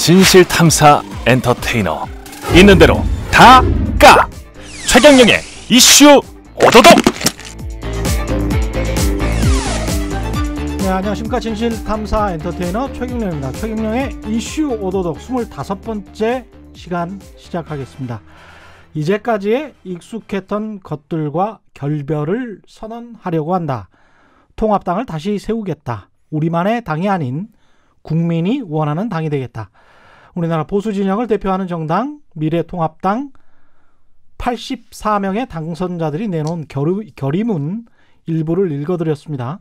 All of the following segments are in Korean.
진실탐사 엔터테이너 있는 대로 다 까! 최경영의 이슈 오도독. 네, 안녕하십니까. 진실탐사 엔터테이너 최경영입니다. 최경영의 이슈 오도독 25번째 시간 시작하겠습니다. 이제까지의 익숙했던 것들과 결별을 선언하려고 한다. 통합당을 다시 세우겠다. 우리만의 당이 아닌 국민이 원하는 당이 되겠다. 우리나라 보수 진영을 대표하는 정당 미래통합당 84명의 당선자들이 내놓은 결의문 일부를 읽어드렸습니다.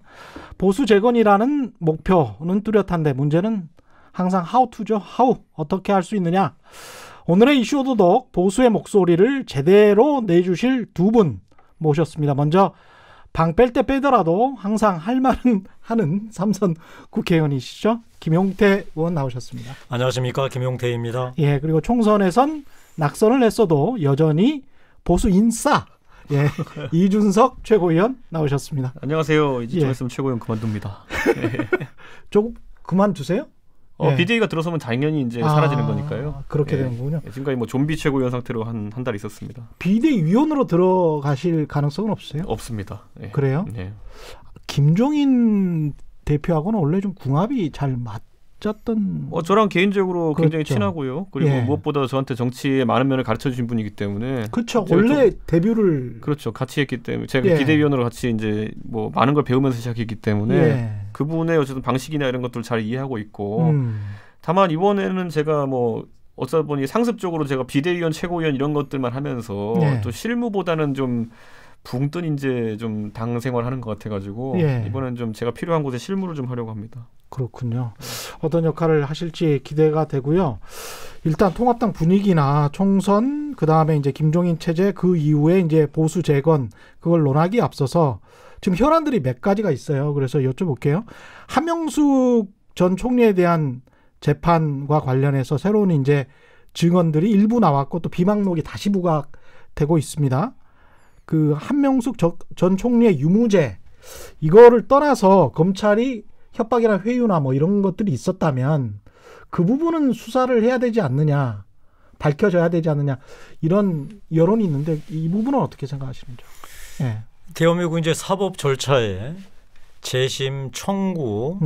보수 재건이라는 목표는 뚜렷한데 문제는 항상 하우투죠. 어떻게 할 수 있느냐. 오늘의 이슈 오도독 보수의 목소리를 제대로 내주실 두 분 모셨습니다. 먼저 방 뺄 때 빼더라도 항상 할 말은 하는 삼선 국회의원이시죠. 김용태 의원 나오셨습니다. 안녕하십니까. 김용태입니다. 예, 그리고 총선에선 낙선을 했어도 여전히 보수 인싸 이준석 최고위원 나오셨습니다. 안녕하세요. 이제 좀 있으면 최고위원 그만둡니다. 조금 그만두세요? 비대위가 들어서면 당연히 이제 사라지는 거니까요. 그렇게 되는군요. 지금까지 뭐 좀비 최고위원 상태로 한 달 있었습니다. 비대위원으로 들어가실 가능성은 없으세요? 없습니다. 그래요? 네. 김종인 대표하고는 원래 좀 궁합이 잘 맞았던. 저랑 개인적으로 그렇죠. 굉장히 친하고요. 그리고 무엇보다 저한테 정치의 많은 면을 가르쳐 주신 분이기 때문에. 그렇죠. 원래 데뷔를 그렇죠. 같이 했기 때문에 제가 비대위원으로 같이 이제 뭐 많은 걸 배우면서 시작했기 때문에 그분의 어쨌든 방식이나 이런 것들을 잘 이해하고 있고. 다만 이번에는 제가 뭐 어쩌다 보니 상습적으로 제가 비대위원, 최고위원 이런 것들만 하면서 또 실무보다는 좀 붕 뜬 이제 좀 당 생활하는 것 같아가지고 이번엔 좀 제가 필요한 곳에 실무를 좀 하려고 합니다. 그렇군요. 어떤 역할을 하실지 기대가 되고요. 일단 통합당 분위기나 총선, 그 다음에 이제 김종인 체제, 그 이후에 이제 보수 재건 그걸 논하기에 앞서서 지금 현안들이 몇 가지가 있어요. 그래서 여쭤볼게요. 한명숙 전 총리에 대한 재판과 관련해서 새로운 이제 증언들이 일부 나왔고 또 비망록이 다시 부각되고 있습니다. 그 한명숙 전 총리의 유무죄 이거를 떠나서 검찰이 협박이나 회유나 뭐 이런 것들이 있었다면 그 부분은 수사를 해야 되지 않느냐, 밝혀져야 되지 않느냐 이런 여론이 있는데 이 부분은 어떻게 생각하시는지요? 대한민국 이제 사법 절차에 재심 청구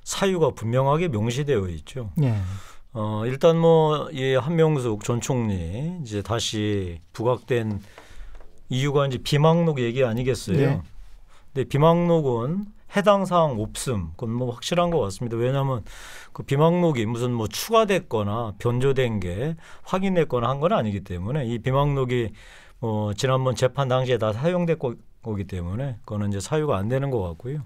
사유가 분명하게 명시되어 있죠. 일단 뭐 이 한명숙 전 총리 이제 다시 부각된 이유가 이제 비망록 얘기 아니겠어요? 근데 비망록은 해당 사항 없음, 그건 뭐 확실한 것 같습니다. 왜냐하면 그 비망록이 무슨 뭐 추가됐거나 변조된 게 확인됐거나 한 건 아니기 때문에 이 비망록이 지난번 재판 당시에 다 사용됐고 거기 때문에 그거는 이제 사유가 안 되는 것 같고요.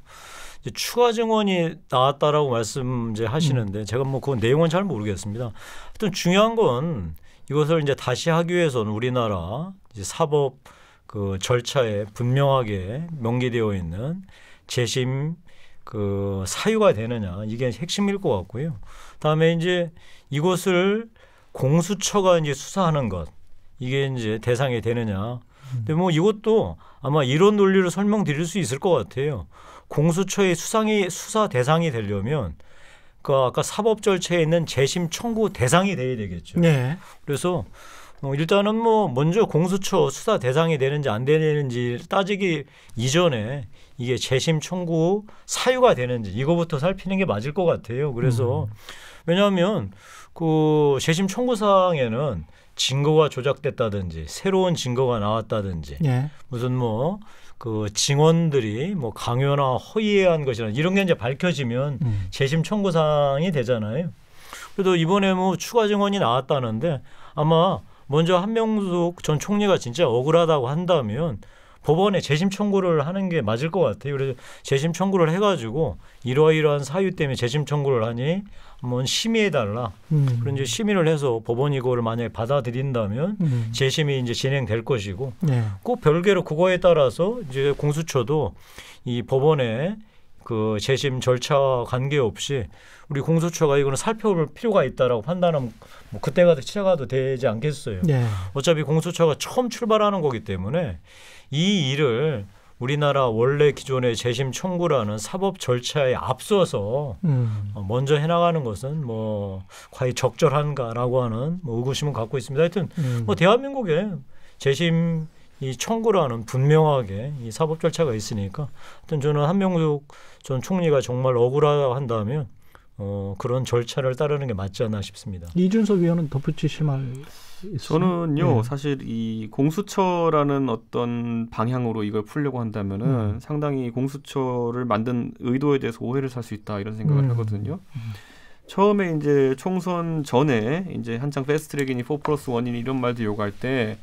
이제 추가 증언이 나왔다라고 말씀 이제 하시는데 제가 뭐 그 내용은 잘 모르겠습니다. 하여튼 중요한 건 이것을 이제 다시 하기 위해서는 우리나라 이제 사법 그 절차에 분명하게 명기되어 있는 재심 그 사유가 되느냐 이게 핵심일 것 같고요. 다음에 이제 이것을 공수처가 이제 수사하는 것 이게 이제 대상이 되느냐. 근데 뭐 이것도 아마 이런 논리로 설명드릴 수 있을 것 같아요. 공수처의 수사 대상이 되려면 그 아까 사법 절차에 있는 재심 청구 대상이 돼야 되겠죠. 그래서 일단은 뭐 먼저 공수처 수사 대상이 되는지 안 되는지 따지기 이전에 이게 재심 청구 사유가 되는지 이거부터 살피는 게 맞을 것 같아요. 그래서 왜냐하면 그 재심 청구 사항에는 증거가 조작됐다든지 새로운 증거가 나왔다든지 무슨 뭐 그 증언들이 뭐 강요나 허위에 한 것이나 이런 게 이제 밝혀지면 재심 청구 사항이 되잖아요. 그래도 이번에 뭐 추가 증언이 나왔다는데 아마 먼저 한명숙 전 총리가 진짜 억울하다고 한다면 법원에 재심 청구를 하는 게 맞을 것 같아요. 그래서 재심 청구를 해가지고 이러이러한 사유 때문에 재심 청구를 하니 한번 심의해달라. 그런 이제 심의를 해서 법원이 이거를 만약에 받아들인다면 재심이 이제 진행될 것이고 꼭 별개로 그거에 따라서 이제 공수처도 이 법원에 그 재심 절차 관계없이 우리 공수처가 이거는 살펴볼 필요가 있다라고 판단하면 뭐 그때가 시작해도 되지 않겠어요. 어차피 공수처가 처음 출발하는 거기 때문에 이 일을 우리나라 원래 기존의 재심 청구라는 사법 절차에 앞서서 먼저 해나가는 것은 뭐 과연 적절한가라고 하는 뭐 의구심은 갖고 있습니다. 하여튼 뭐 대한민국에 재심 이 청구라는 분명하게 이 사법 절차가 있으니까 하여튼 저는 한명숙 전 총리가 정말 억울하다면 그런 절차를 따르는 게 맞지 않나 싶습니다. 이준석 위원은 덧붙이실 말 있으세요? 저는요 사실 이 공수처라는 어떤 방향으로 이걸 풀려고 한다면은 상당히 공수처를 만든 의도에 대해서 오해를 살 수 있다 이런 생각을 하거든요. 처음에 이제 총선 전에 이제 한창 패스트트랙이니 4+1이니 이런 말도 요구할 때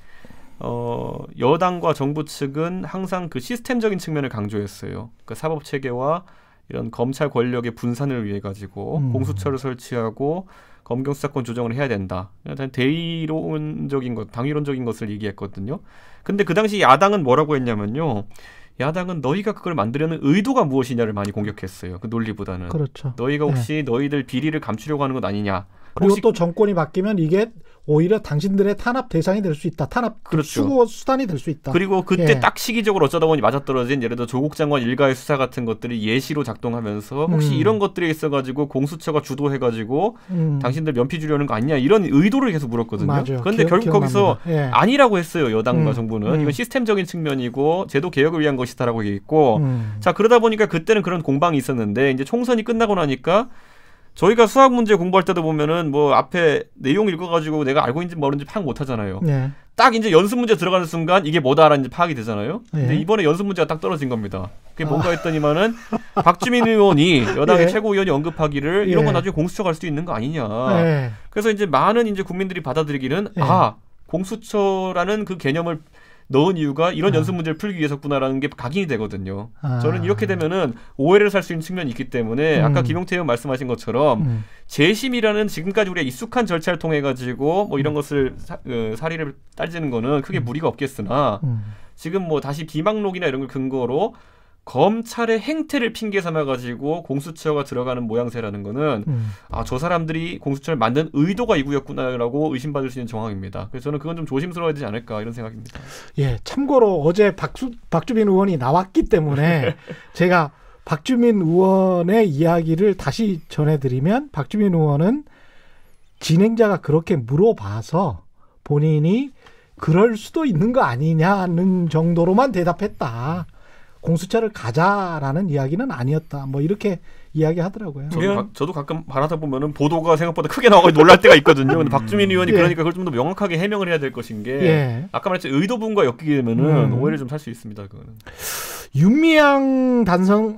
여당과 정부 측은 항상 그 시스템적인 측면을 강조했어요. 그 사법 체계와 이런 검찰 권력의 분산을 위해 가지고 공수처를 설치하고 검경 수사권 조정을 해야 된다. 대의론적인 것, 당위론적인 것을 얘기했거든요. 근데 그 당시 야당은 뭐라고 했냐면요. 야당은 너희가 그걸 만들려는 의도가 무엇이냐를 많이 공격했어요. 그 논리보다는. 그렇죠. 너희가 혹시 너희들 비리를 감추려고 하는 것 아니냐. 그리고 또 정권이 바뀌면 이게 오히려 당신들의 탄압 대상이 될 수 있다. 탄압 그렇죠. 수단이 될 수 있다. 그리고 그때 딱 시기적으로 어쩌다 보니 맞아떨어진 예를 들어 조국 장관 일가의 수사 같은 것들이 예시로 작동하면서 혹시 이런 것들이 있어가지고 공수처가 주도해가지고 당신들 면피 주려는 거 아니냐 이런 의도를 계속 물었거든요. 맞아요. 그런데 결국 거기서 아니라고 했어요. 여당과 정부는. 이건 시스템적인 측면이고 제도 개혁을 위한 것이다라고 얘기했고 자 그러다 보니까 그때는 그런 공방이 있었는데 이제 총선이 끝나고 나니까 저희가 수학 문제 공부할 때도 보면은 뭐 앞에 내용 읽어가지고 내가 알고 있는지 모르는지 파악 못하잖아요. 네. 딱 이제 연습 문제 들어가는 순간 이게 뭐다라는 파악이 되잖아요. 네. 근데 이번에 연습 문제가 딱 떨어진 겁니다. 그게 뭔가 했더니만은 박주민 의원이 여당의 최고위원이 언급하기를 이런 건 나중에 공수처 갈 수도 있는 거 아니냐. 그래서 이제 많은 이제 국민들이 받아들이기는 공수처라는 그 개념을 넣은 이유가 이런 연습 문제를 풀기 위해서구나라는 게 각인이 되거든요. 저는 이렇게 되면은 오해를 살 수 있는 측면이 있기 때문에 아까 김용태 의원 말씀하신 것처럼 재심이라는 지금까지 우리가 익숙한 절차를 통해 가지고 뭐 이런 것을 사리를 따지는 거는 크게 무리가 없겠으나 지금 뭐 다시 비망록이나 이런 걸 근거로 검찰의 행태를 핑계 삼아가지고 공수처가 들어가는 모양새라는 거는 저 사람들이 공수처를 만든 의도가 이구였구나라고 의심받을 수 있는 정황입니다. 그래서 저는 그건 좀 조심스러워야 되지 않을까 이런 생각입니다. 예, 참고로 어제 박주민 의원이 나왔기 때문에 제가 박주민 의원의 이야기를 다시 전해드리면 박주민 의원은 진행자가 그렇게 물어봐서 본인이 그럴 수도 있는 거 아니냐는 정도로만 대답했다. 공수처를 가자라는 이야기는 아니었다. 뭐 이렇게 이야기하더라고요. 저도 가끔 말하다 보면은 보도가 생각보다 크게 나와서 놀랄 때가 있거든요. 근데 박주민 의원이 그러니까 그걸 좀 더 명확하게 해명을 해야 될 것인 게 아까 말했죠 의도분과 엮이게 되면은 오해를 좀 살 수 있습니다. 그거는. 윤미향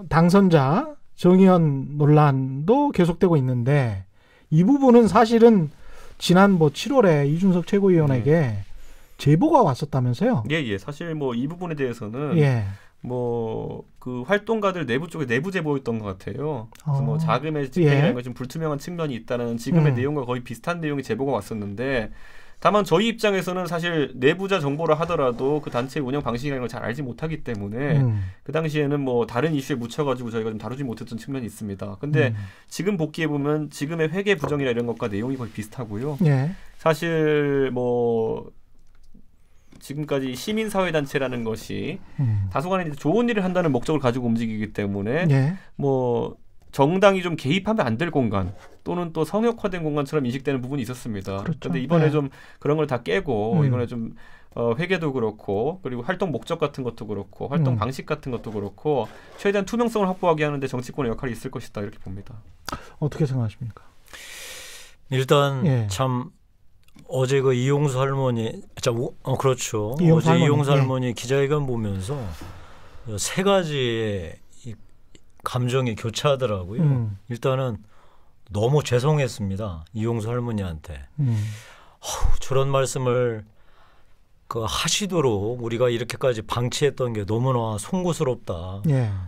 당선자 정의연 논란도 계속되고 있는데 이 부분은 사실은 지난 7월에 이준석 최고위원에게 제보가 왔었다면서요? 예. 사실 뭐 이 부분에 대해서는 뭐 그 활동가들 내부 쪽에 내부 제보였던 것 같아요. 그래서 뭐 자금의 집행이라는 건 좀 불투명한 측면이 있다는 지금의 내용과 거의 비슷한 내용의 제보가 왔었는데 다만 저희 입장에서는 사실 내부자 정보라 하더라도 그 단체의 운영 방식이라는 걸 잘 알지 못하기 때문에 그 당시에는 뭐 다른 이슈에 묻혀가지고 저희가 좀 다루지 못했던 측면이 있습니다. 근데 지금 복귀해 보면 지금의 회계 부정이나 이런 것과 내용이 거의 비슷하고요. 사실 뭐 지금까지 시민사회단체라는 것이 다소간에 이제 좋은 일을 한다는 목적을 가지고 움직이기 때문에 뭐 정당이 좀 개입하면 안 될 공간 또는 또 성역화된 공간처럼 인식되는 부분이 있었습니다. 그런데 그렇죠. 이번에 좀 그런 걸 다 깨고 이번에 좀 회계도 그렇고 그리고 활동 목적 같은 것도 그렇고 활동 방식 같은 것도 그렇고 최대한 투명성을 확보하게 하는데 정치권의 역할이 있을 것이다 이렇게 봅니다. 어떻게 생각하십니까? 일단 참 어제 그 이용수 할머니, 그렇죠. 어제 이용수 할머니 기자회견 보면서 세 가지의 감정이 교차하더라고요. 일단은 너무 죄송했습니다. 이용수 할머니한테. 저런 말씀을 하시도록 우리가 이렇게까지 방치했던 게 너무나 송구스럽다.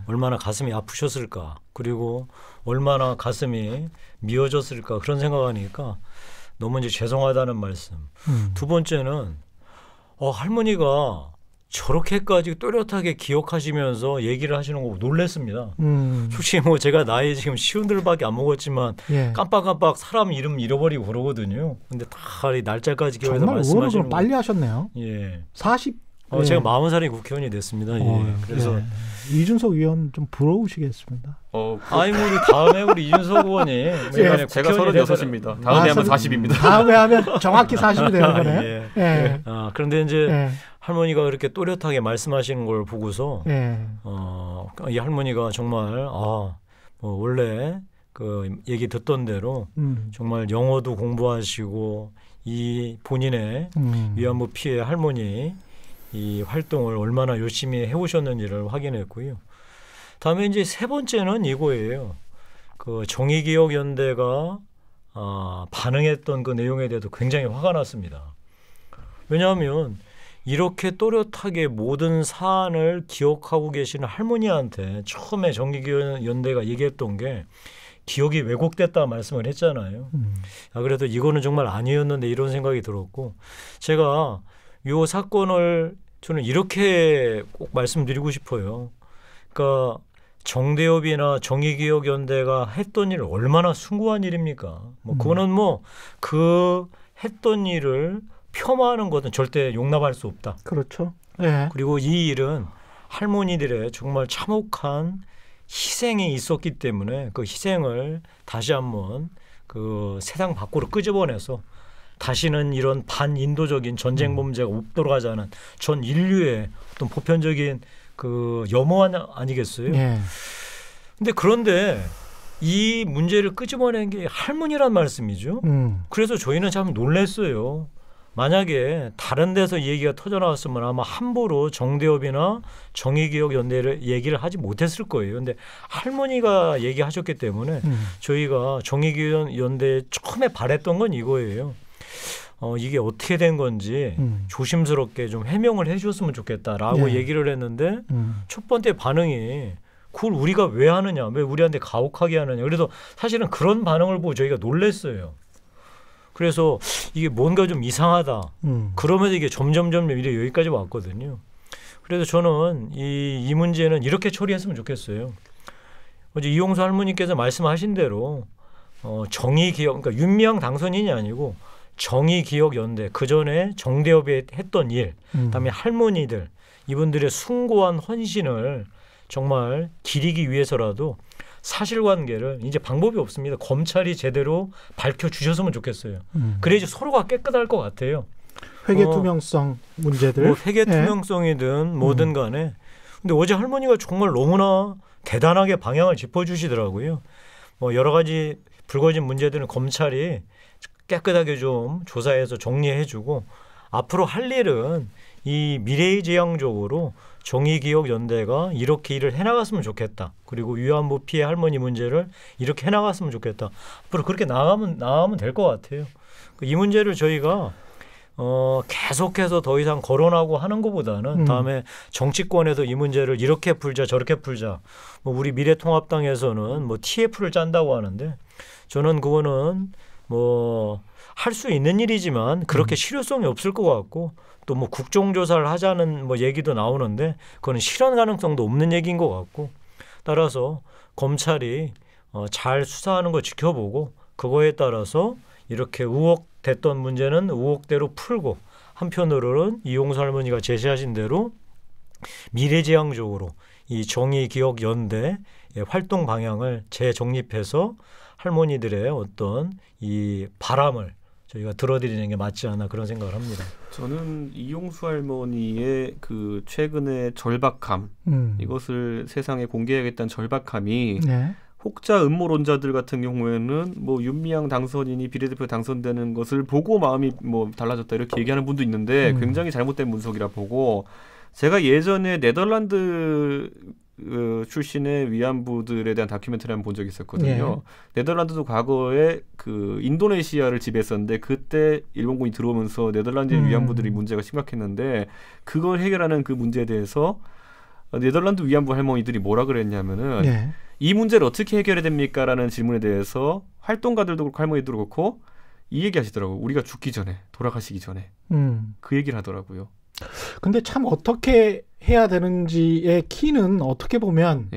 얼마나 가슴이 아프셨을까. 그리고 얼마나 가슴이 미어졌을까. 그런 생각하니까 너무 이제 죄송하다는 말씀. 두 번째는 할머니가 저렇게까지 또렷하게 기억하시면서 얘기를 하시는 거 놀랬습니다. 솔직히 뭐 제가 나이 지금 50들밖에 안 먹었지만 깜빡깜빡 사람 이름 잃어버리고 그러거든요. 근데 다 날짜까지 기억해서 말씀하시는 거. 빨리 하셨네요. 40 제가 40살에 국회의원이 됐습니다. 그래서 이준석 의원 좀 부러우시겠습니다. 아니 우리 다음에 우리 이준석 의원이 제가 36입니다. 다음에 하면 40입니다. 다음에 하면 정확히 40이 되는 거네요. 그런데 이제 할머니가 그렇게 또렷하게 말씀하시는 걸 보고서 이 할머니가 정말 원래 그 얘기 듣던 대로 정말 영어도 공부하시고 이 본인의 위안부 피해 할머니 이 활동을 얼마나 열심히 해오셨는지를 확인했고요. 다음에 이제 세 번째는 이거예요. 그 정의기억연대가 반응했던 그 내용에 대해서 굉장히 화가 났습니다. 왜냐하면 이렇게 또렷하게 모든 사안을 기억하고 계시는 할머니한테 처음에 정의기억연대가 얘기했던 게 기억이 왜곡됐다 말씀을 했잖아요. 그래도 이거는 정말 아니었는데 이런 생각이 들었고 제가 이 사건을 저는 이렇게 꼭 말씀드리고 싶어요. 그러니까 정대협이나 정의기억연대가 했던 일은 얼마나 숭고한 일입니까? 그거는 그 했던 일을 폄하하는 것은 절대 용납할 수 없다. 그렇죠. 그리고 이 일은 할머니들의 정말 참혹한 희생이 있었기 때문에 그 희생을 다시 한번 그 세상 밖으로 끄집어내서 다시는 이런 반인도적인 전쟁 범죄가 없도록 하자는 전 인류의 어떤 보편적인 그 염원 아니겠어요? 근데 그런데 이 문제를 끄집어낸 게 할머니란 말씀이죠. 그래서 저희는 참 놀랐어요. 만약에 다른 데서 얘기가 터져나왔으면 아마 함부로 정대협이나 정의기억연대를 얘기를 하지 못했을 거예요. 그런데 할머니가 얘기하셨기 때문에 저희가 정의기억연대에 처음에 바랬던 건 이거예요. 이게 어떻게 된 건지 조심스럽게 좀 해명을 해 주셨으면 좋겠다라고 얘기를 했는데 첫 번째 반응이 그걸 우리가 왜 하느냐, 왜 우리한테 가혹하게 하느냐. 그래서 사실은 그런 반응을 보고 저희가 놀랐어요. 그래서 이게 뭔가 좀 이상하다. 그러면서 이게 점점 이래 여기까지 왔거든요. 그래서 저는 이 문제는 이렇게 처리했으면 좋겠어요. 어제 이용수 할머니께서 말씀하신 대로 정의기억, 그러니까 윤미향 당선인이 아니고 정의기억연대, 그 전에 정대협이 했던 일, 그다음에 할머니들, 이분들의 숭고한 헌신을 정말 기리기 위해서라도 사실관계를 이제 방법이 없습니다. 검찰이 제대로 밝혀주셨으면 좋겠어요. 그래야지 서로가 깨끗할 것 같아요. 회계 투명성 문제들. 회계 투명성이든 뭐든 간에. 근데 어제 할머니가 정말 너무나 대단하게 방향을 짚어주시더라고요. 여러 가지 불거진 문제들은 검찰이 깨끗하게 좀 조사해서 정리해주고 앞으로 할 일은 이 미래지향적으로 정의기억연대가 이렇게 일을 해나갔으면 좋겠다. 그리고 위안부 피해 할머니 문제를 이렇게 해나갔으면 좋겠다. 앞으로 그렇게 나가면 될 것 같아요. 이 문제를 저희가 계속해서 더 이상 거론하고 하는 것보다는 다음에 정치권에서 이 문제를 이렇게 풀자 저렇게 풀자. 우리 미래통합당에서는 TF를 짠다고 하는데 저는 그거는 할 수 있는 일이지만 그렇게 실효성이 없을 것 같고 또 국정조사를 하자는 얘기도 나오는데 그거는 실현 가능성도 없는 얘기인 것 같고 따라서 검찰이 잘 수사하는 거 지켜보고 그거에 따라서 이렇게 의혹됐던 문제는 의혹대로 풀고 한편으로는 이용수 할머니가 제시하신 대로 미래지향적으로 이 정의기억연대 활동 방향을 재정립해서 할머니들의 어떤 이 바람을 저희가 들어드리는 게 맞지 않나 그런 생각을 합니다. 저는 이용수 할머니의 그 최근의 절박함 이것을 세상에 공개하겠다는 절박함이 혹자 음모론자들 같은 경우에는 윤미향 당선인이 비례대표 당선되는 것을 보고 마음이 달라졌다 이렇게 얘기하는 분도 있는데 굉장히 잘못된 문석이라 보고 제가 예전에 네덜란드 출신의 위안부들에 대한 다큐멘터리 한번 본 적이 있었거든요. 네덜란드도 과거에 그 인도네시아를 지배했었는데 그때 일본군이 들어오면서 네덜란드의 위안부들이 문제가 심각했는데 그걸 해결하는 그 문제에 대해서 네덜란드 위안부 할머니들이 뭐라 그랬냐면은 이 문제를 어떻게 해결해야 됩니까? 라는 질문에 대해서 활동가들도 그렇고 할머니들도 그렇고 이 얘기 하시더라고요. 우리가 죽기 전에, 돌아가시기 전에 그 얘기를 하더라고요. 근데 참 어떻게 해야 되는지의 키는 어떻게 보면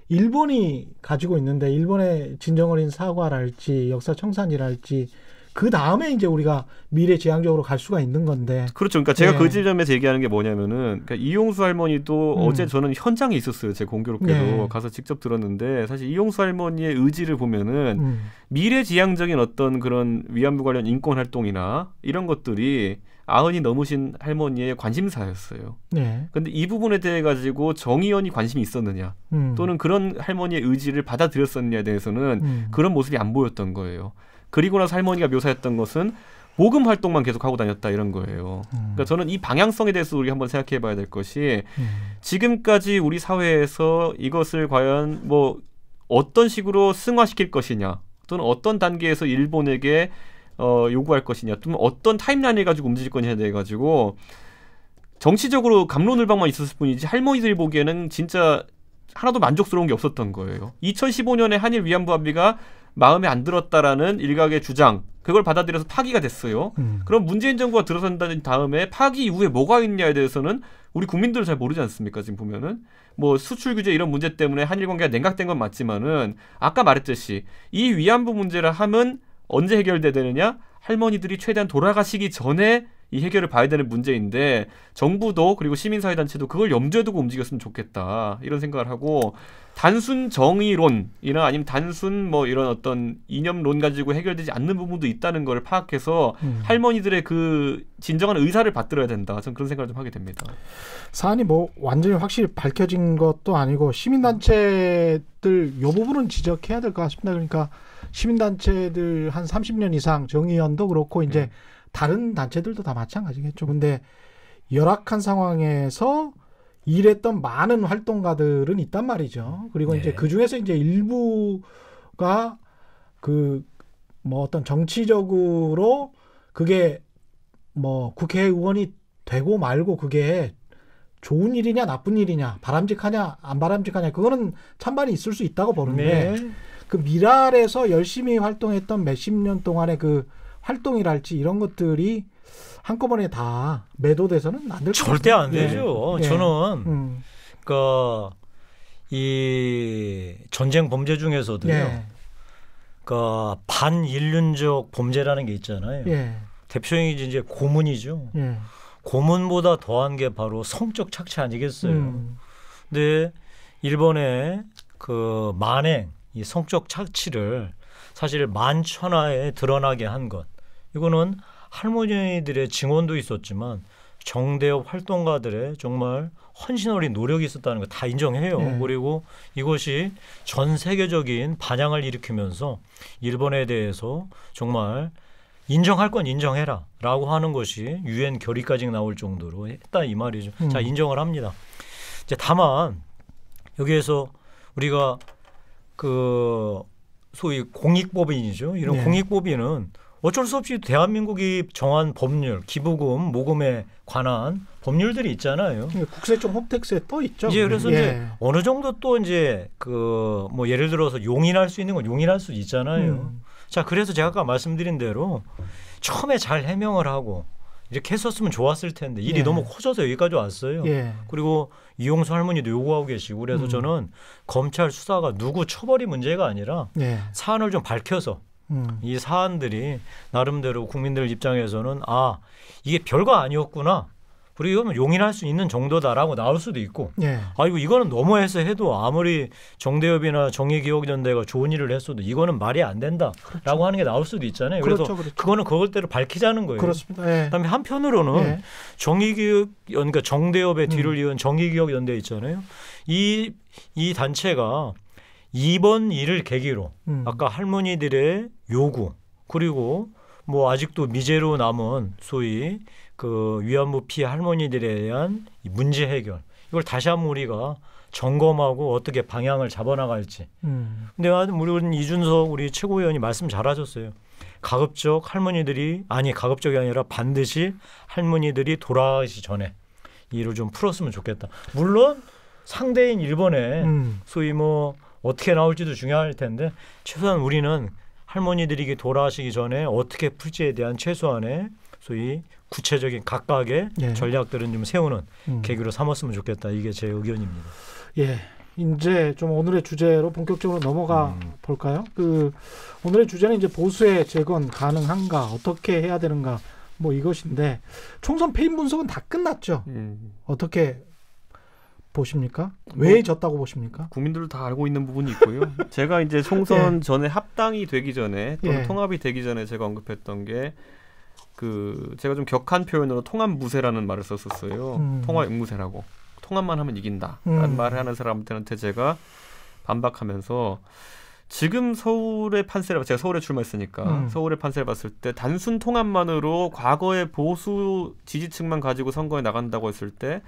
일본이 가지고 있는데 일본의 진정 어린 사과랄지 역사 청산이랄지 그 다음에 이제 우리가 미래지향적으로 갈 수가 있는 건데. 그렇죠. 그러니까 제가 그 지점에서 얘기하는 게 뭐냐면은 그러니까 이용수 할머니도 어제 저는 현장에 있었어요. 제 공교롭게도 가서 직접 들었는데 사실 이용수 할머니의 의지를 보면은 미래지향적인 어떤 그런 위안부 관련 인권 활동이나 이런 것들이 90이 넘으신 할머니의 관심사였어요. 그런데 이 부분에 대해 가지고 정의원이 관심이 있었느냐 또는 그런 할머니의 의지를 받아들였었느냐에 대해서는 그런 모습이 안 보였던 거예요. 그리고 나서 할머니가 묘사했던 것은 모금 활동만 계속 하고 다녔다 이런 거예요. 그러니까 저는 이 방향성에 대해서 우리 한번 생각해 봐야 될 것이 지금까지 우리 사회에서 이것을 과연 뭐 어떤 식으로 승화시킬 것이냐 또는 어떤 단계에서 일본에게 요구할 것이냐 또는 어떤 타임라인을 가지고 움직일 거냐에 대해 가지고 정치적으로 갑론을박만 있었을 뿐이지 할머니들이 보기에는 진짜 하나도 만족스러운 게 없었던 거예요. 2015년에 한일 위안부 합의가 마음에 안 들었다라는 일각의 주장 그걸 받아들여서 파기가 됐어요. 그럼 문재인 정부가 들어선다는 다음에 파기 이후에 뭐가 있냐에 대해서는 우리 국민들은 잘 모르지 않습니까? 지금 보면은 뭐 수출 규제 이런 문제 때문에 한일 관계가 냉각된 건 맞지만은 아까 말했듯이 이 위안부 문제라 함은 언제 해결되느냐? 할머니들이 최대한 돌아가시기 전에 이 해결을 봐야 되는 문제인데 정부도 그리고 시민사회단체도 그걸 염두에 두고 움직였으면 좋겠다 이런 생각을 하고 단순 정의론이나 아니면 단순 뭐 이런 어떤 이념론 가지고 해결되지 않는 부분도 있다는 걸 파악해서 할머니들의 그 진정한 의사를 받들어야 된다. 저는 그런 생각을 좀 하게 됩니다. 사안이 뭐 완전히 확실히 밝혀진 것도 아니고 시민단체들 이 부분은 지적해야 될 것 같습니다. 그러니까 시민단체들 한 30년 이상 정의연도 그렇고 이제 다른 단체들도 다 마찬가지겠죠. 근데 열악한 상황에서 일했던 많은 활동가들은 있단 말이죠. 그리고 이제 그 중에서 이제 일부가 그 뭐 어떤 정치적으로 그게 뭐 국회의원이 되고 말고 그게 좋은 일이냐 나쁜 일이냐 바람직하냐 안 바람직하냐 그거는 찬반이 있을 수 있다고 보는데 그 미랄에서 열심히 활동했던 몇십 년 동안의 그 활동이랄지 이런 것들이 한꺼번에 다 매도돼서는 안 될 것 같아요. 절대 안 되죠. 저는 그러니까 이 전쟁 범죄 중에서도요. 그러니까 반인륜적 범죄라는 게 있잖아요. 대표적인 이제 고문이죠. 고문보다 더한 게 바로 성적 착취 아니겠어요. 근데 일본의 그 만행 이 성적 착취를 사실 만천하에 드러나게 한 것. 이거는 할머니들의 증언도 있었지만 정대협 활동가들의 정말 헌신 어린 노력이 있었다는 거 다 인정해요. 그리고 이것이 전 세계적인 반향을 일으키면서 일본에 대해서 정말 인정할 건 인정해라 라고 하는 것이 유엔 결의까지 나올 정도로 했다 이 말이죠. 자, 인정을 합니다. 이제 다만 여기에서 우리가 그 소위 공익법인이죠. 이런 공익법인은 어쩔 수 없이 대한민국이 정한 법률, 기부금, 모금에 관한 법률들이 있잖아요. 국세청 홈택스에 또 있죠. 이제 그래서 이제 어느 정도 또 이제 그 뭐 예를 들어서 용인할 수 있는 건 용인할 수 있잖아요. 자, 그래서 제가 아까 말씀드린 대로 처음에 잘 해명을 하고 이렇게 했었으면 좋았을 텐데 일이 너무 커져서 여기까지 왔어요. 그리고 이용수 할머니도 요구하고 계시고 그래서 저는 검찰 수사가 누구 처벌이 문제가 아니라 사안을 좀 밝혀서 이 사안들이 나름대로 국민들 입장에서는 아 이게 별거 아니었구나. 그리고 이거는 용인할 수 있는 정도다라고 나올 수도 있고 아이고 이거는 너무해서 해도 아무리 정대협이나 정의기억연대가 좋은 일을 했어도 이거는 말이 안 된다라고 하는 게 나올 수도 있잖아요. 그래서 그거는 그걸대로 밝히자는 거예요. 그렇습니다. 그다음에 한편으로는 정의기억 그러니까 정대협의 뒤를 이은 정의기억연대 있잖아요. 이 단체가 이번 일을 계기로 아까 할머니들의 요구 그리고 뭐 아직도 미제로 남은 소위 그 위안부 피해 할머니들에 대한 문제 해결 이걸 다시 한번 우리가 점검하고 어떻게 방향을 잡아나갈지. 근데 우리 이준석 우리 최고위원이 말씀 잘하셨어요. 가급적 할머니들이 가급적이 아니라 반드시 할머니들이 돌아가시 전에 이 일을 좀 풀었으면 좋겠다. 물론 상대인 일본에 소위 뭐 어떻게 나올지도 중요할 텐데 최소한 우리는 할머니들이 돌아가시기 전에 어떻게 풀지에 대한 최소한의 소위 구체적인 각각의 전략들은 좀 세우는 계기로 삼았으면 좋겠다. 이게 제 의견입니다. 이제 좀 오늘의 주제로 본격적으로 넘어가 볼까요? 오늘의 주제는 이제 보수의 재건 가능한가, 어떻게 해야 되는가, 뭐 이것인데 총선 패인 분석은 다 끝났죠. 어떻게 보십니까? 왜 졌다고 보십니까? 국민들도 다 알고 있는 부분이 있고요. 제가 이제 총선 전에 합당이 되기 전에 또는 통합이 되기 전에 제가 언급했던 게 제가 좀 격한 표현으로 통합무세라는 말을 썼었어요. 통합 앵무새라고. 통합만 하면 이긴다라는 말을 하는 사람들한테 제가 반박하면서 지금 서울의 판세를 제가 서울에 출마했으니까 서울의 판세를 봤을 때 단순 통합만으로 과거의 보수 지지층만 가지고 선거에 나간다고 했을 때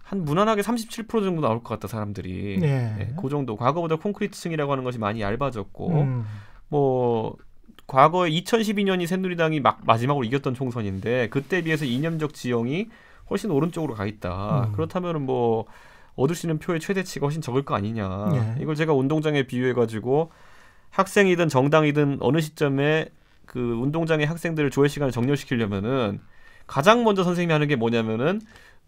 한 무난하게 37% 정도 나올 것 같다 사람들이. 네, 그 정도. 과거보다 콘크리트층이라고 하는 것이 많이 얇아졌고 뭐 과거에 2012년이 새누리당이 마지막으로 이겼던 총선인데 그때에 비해서 이념적 지형이 훨씬 오른쪽으로 가 있다. 그렇다면 뭐 얻을 수 있는 표의 최대치가 훨씬 적을 거 아니냐. 이걸 제가 운동장에 비유해가지고 학생이든 정당이든 어느 시점에 그 운동장의 학생들을 조회 시간을 정렬시키려면은 가장 먼저 선생님이 하는 게 뭐냐면은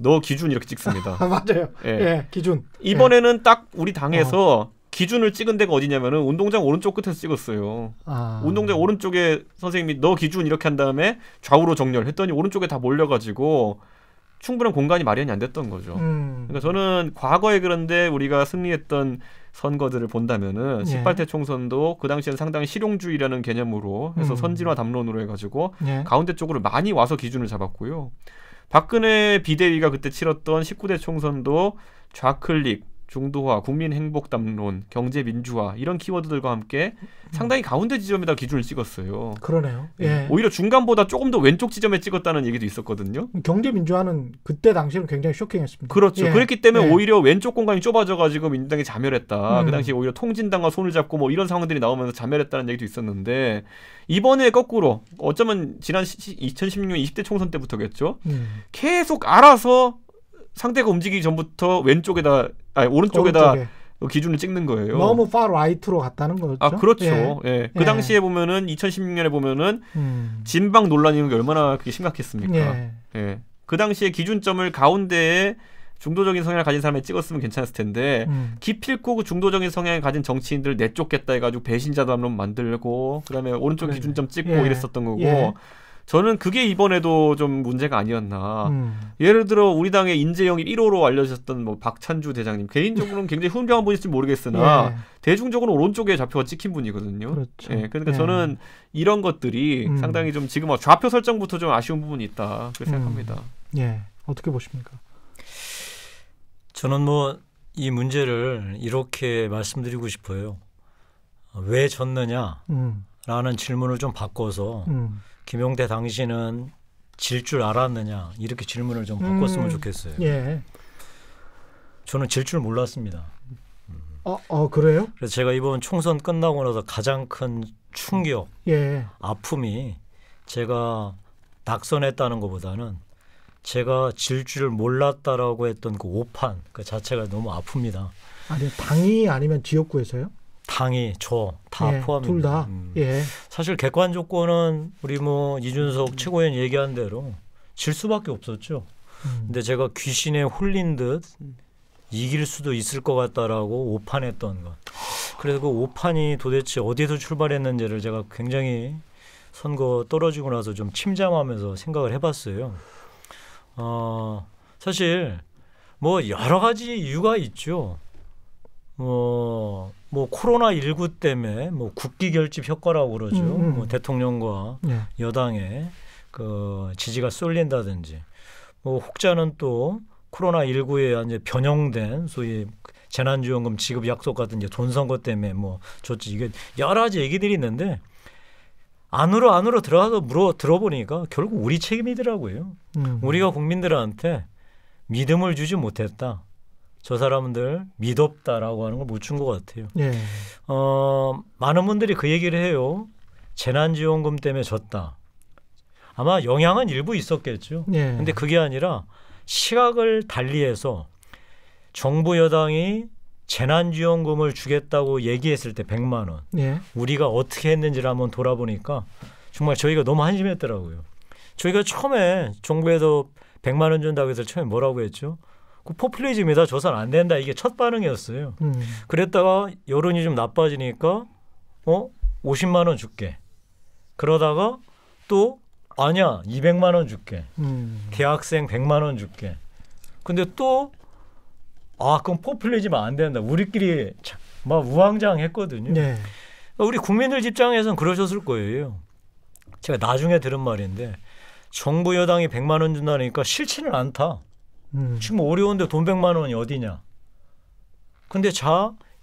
너 기준 이렇게 찍습니다. 맞아요. 예, 기준. 이번에는 딱 우리 당에서 기준을 찍은 데가 어디냐면은 운동장 오른쪽 끝에서 찍었어요. 운동장 오른쪽에 선생님이 너 기준 이렇게 한 다음에 좌우로 정렬했더니 오른쪽에 다 몰려가지고 충분한 공간이 마련이 안 됐던 거죠. 그러니까 저는 과거에 그런데 우리가 승리했던 선거들을 본다면은 18대 총선도 그 당시에는 상당히 실용주의라는 개념으로 해서 선진화 담론으로 해가지고 가운데 쪽으로 많이 와서 기준을 잡았고요. 박근혜 비대위가 그때 치렀던 19대 총선도 좌클릭, 중도화, 국민행복담론, 경제민주화 이런 키워드들과 함께 상당히 가운데 지점에다 기준을 찍었어요. 그러네요. 예. 오히려 중간보다 조금 더 왼쪽 지점에 찍었다는 얘기도 있었거든요. 경제민주화는 그때 당시에는 굉장히 쇼킹했습니다. 그렇죠. 그랬기 때문에 오히려 왼쪽 공간이 좁아져가지고 민주당이 자멸했다. 그 당시에 오히려 통진당과 손을 잡고 뭐 이런 상황들이 나오면서 자멸했다는 얘기도 있었는데 이번에 거꾸로 어쩌면 지난 2016년 20대 총선 때부터겠죠. 계속 알아서 상대가 움직이기 전부터 오른쪽에다 기준을 찍는 거예요. 너무 far right로 갔다는 거죠. 그렇죠. 그 당시에 보면은 2016년에 보면은 진방 논란이 얼마나 그게 심각했습니까? 그 당시에 기준점을 가운데에 중도적인 성향을 가진 사람이 찍었으면 괜찮았을 텐데 기필코 그 중도적인 성향을 가진 정치인들 내쫓겠다 해가지고 배신자 담론 만들고 그다음에 오른쪽 기준점 찍고 이랬었던 거고 저는 그게 이번에도 좀 문제가 아니었나. 예를 들어 우리 당의 인재영입 1호로 알려졌던 뭐 박찬주 대장님 개인적으로는 굉장히 훌륭한 분일지 모르겠으나 대중적으로 오른쪽에 좌표가 찍힌 분이거든요. 그렇죠. 그러니까 저는 이런 것들이 상당히 좀 지금 좌표 설정부터 좀 아쉬운 부분이 있다 그렇게 생각합니다. 어떻게 보십니까? 저는 뭐 이 문제를 이렇게 말씀드리고 싶어요. 왜 졌느냐라는 질문을 좀 바꿔서 김용태 당신은 질 줄 알았느냐 이렇게 질문을 좀 바꿨으면 좋겠어요. 저는 질 줄 몰랐습니다. 그래요? 그래서 제가 이번 총선 끝나고 나서 가장 큰 충격, 아픔이 제가 낙선했다는 것보다는 제가 질 줄 몰랐다라고 했던 그 오판 그 자체가 너무 아픕니다. 아니 당이 아니면 지역구에서요? 당이 저 다 포함입니다. 둘 다. 사실 객관 조건은 우리 뭐 이준석 최고위원 얘기한 대로 질 수밖에 없었죠. 근데 제가 귀신에 홀린 듯 이길 수도 있을 것 같다라고 오판했던 것. 그래서 그 오판이 도대체 어디에서 출발했는지를 제가 굉장히 선거 떨어지고 나서 좀 침잠하면서 생각을 해봤어요. 사실 뭐 여러 가지 이유가 있죠. 뭐 코로나19 때문에 뭐 국기 결집 효과라고 그러죠. 뭐 대통령과 여당의 그 지지가 쏠린다든지 뭐 혹자는 또 코로나19에 이제 변형된 소위 재난지원금 지급 약속 같은 이제 돈 선거 때문에 뭐 좋지 이게 여러 가지 얘기들이 있는데 안으로 들어가서 들어보니까 결국 우리 책임이더라고요. 우리가 국민들한테 믿음을 주지 못했다. 저 사람들 믿었다라고 하는 걸 못 준 것 같아요. 많은 분들이 그 얘기를 해요. 재난지원금 때문에 졌다. 아마 영향은 일부 있었겠죠. 근데 그게 아니라 시각을 달리해서 정부 여당이 재난지원금을 주겠다고 얘기했을 때 100만 원. 우리가 어떻게 했는지를 한번 돌아보니까 정말 저희가 너무 한심했더라고요. 저희가 처음에 정부에서 100만 원 준다고 해서 처음에 뭐라고 했죠? 그 포퓰리즘이다. 조선 안 된다. 이게 첫 반응이었어요. 그랬다가 여론이 좀 나빠지니까 50만 원 줄게. 그러다가 또 아니야 200만 원 줄게. 대학생 100만 원 줄게. 근데 또 그럼 포퓰리즘 안 된다. 우리끼리 막 우왕좌왕했거든요. 네. 우리 국민들 입장에서는 그러셨을 거예요. 제가 나중에 들은 말인데 정부 여당이 100만 원 준다니까 싫지는 않다. 지금 어려운데 돈 100만 원이 어디냐. 근데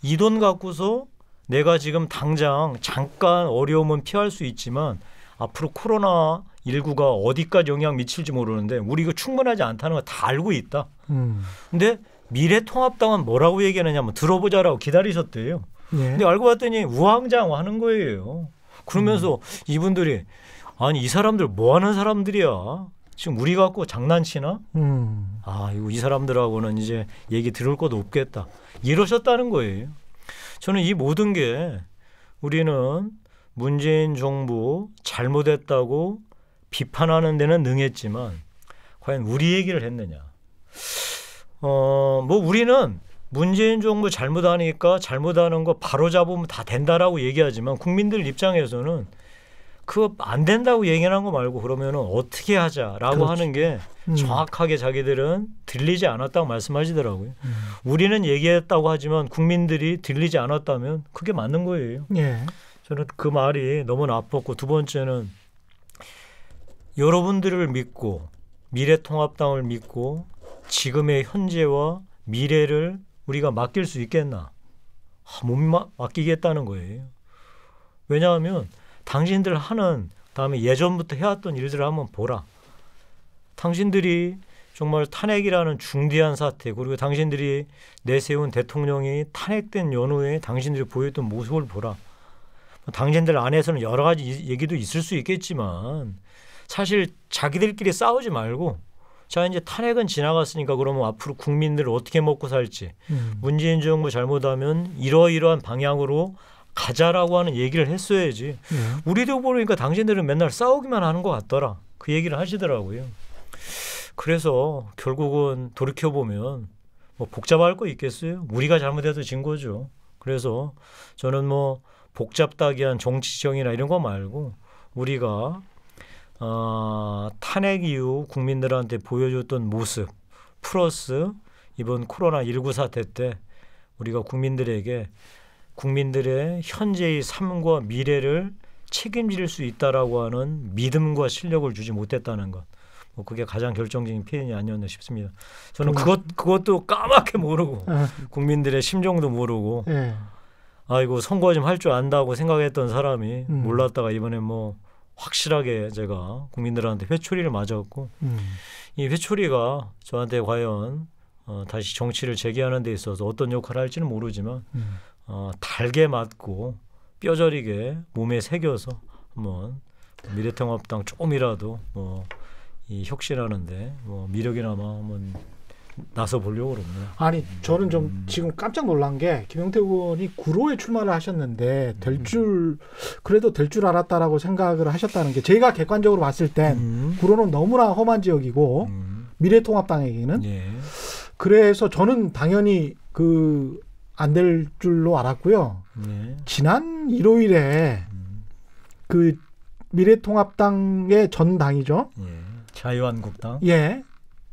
이 돈 갖고서 내가 지금 당장 잠깐 어려움은 피할 수 있지만 앞으로 코로나19가 어디까지 영향 미칠지 모르는데 우리 이거 충분하지 않다는 거 다 알고 있다. 근데 미래통합당은 뭐라고 얘기하느냐면 들어보자라고 기다리셨대요. 예. 근데 알고 봤더니 우왕좌왕하는 거예요. 그러면서 이분들이 아니 이 사람들 뭐 하는 사람들이야. 지금 우리 갖고 장난치나? 이거 이 사람들하고는 이제 얘기 들을 것도 없겠다. 이러셨다는 거예요. 저는 이 모든 게 우리는 문재인 정부 잘못했다고 비판하는 데는 능했지만 과연 우리 얘기를 했느냐. 우리는 문재인 정부 잘못하니까 잘못하는 거 바로 잡으면 다 된다라고 얘기하지만 국민들 입장에서는 그거 안 된다고 얘기하는 거 말고 그러면은 어떻게 하자라고 그렇지. 하는 게 정확하게 자기들은 들리지 않았다고 말씀하시더라고요. 우리는 얘기했다고 하지만 국민들이 들리지 않았다면 그게 맞는 거예요. 예. 저는 그 말이 너무 나빴고 두 번째는 여러분들을 믿고 미래통합당을 믿고 지금의 현재와 미래를 우리가 맡길 수 있겠나? 못 맡기겠다는 거예요. 왜냐하면 당신들 하는 다음에 예전부터 해왔던 일들을 한번 보라. 당신들이 정말 탄핵이라는 중대한 사태 그리고 당신들이 내세운 대통령이 탄핵된 연후에 당신들이 보였던 모습을 보라. 당신들 안에서는 여러 가지 얘기도 있을 수 있겠지만 사실 자기들끼리 싸우지 말고 자 이제 탄핵은 지나갔으니까 그러면 앞으로 국민들을 어떻게 먹고 살지 문재인 정부 잘못하면 이러이러한 방향으로 가자라고 하는 얘기를 했어야지. 우리도 보니까 당신들은 맨날 싸우기만 하는 것 같더라. 그 얘기를 하시더라고요. 그래서 결국은 돌이켜보면 뭐 복잡할 거 있겠어요. 우리가 잘못해서 진 거죠. 그래서 저는 뭐 복잡다기한 정치정이나 이런 거 말고 우리가 탄핵 이후 국민들한테 보여줬던 모습 플러스 이번 코로나19 사태 때 우리가 국민들에게 국민들의 현재의 삶과 미래를 책임질 수 있다라고 하는 믿음과 실력을 주지 못했다는 것. 그게 가장 결정적인 피해이 아니었나 싶습니다. 저는 그것도 까맣게 모르고 국민들의 심정도 모르고 아이고 선거 좀 할 줄 안다고 생각했던 사람이 몰랐다가 이번에 뭐 확실하게 제가 국민들한테 회초리를 맞았고 이 회초리가 저한테 과연 다시 정치를 재개하는 데 있어서 어떤 역할을 할지는 모르지만 달게 맞고 뼈저리게 몸에 새겨서 한번 미래통합당 조금이라도 이 혁신하는데 미력이나마 한번 나서 보려고 그럽니다. 아니 저는 좀 지금 깜짝 놀란 게 김용태 의원이 구로에 출마를 하셨는데 그래도 될 줄 알았다라고 생각을 하셨다는 게 제가 객관적으로 봤을 땐 구로는 너무나 험한 지역이고 미래통합당에게는 그래서 저는 당연히 안 될 줄로 알았고요. 지난 일요일에 그 미래통합당의 전당이죠. 자유한국당.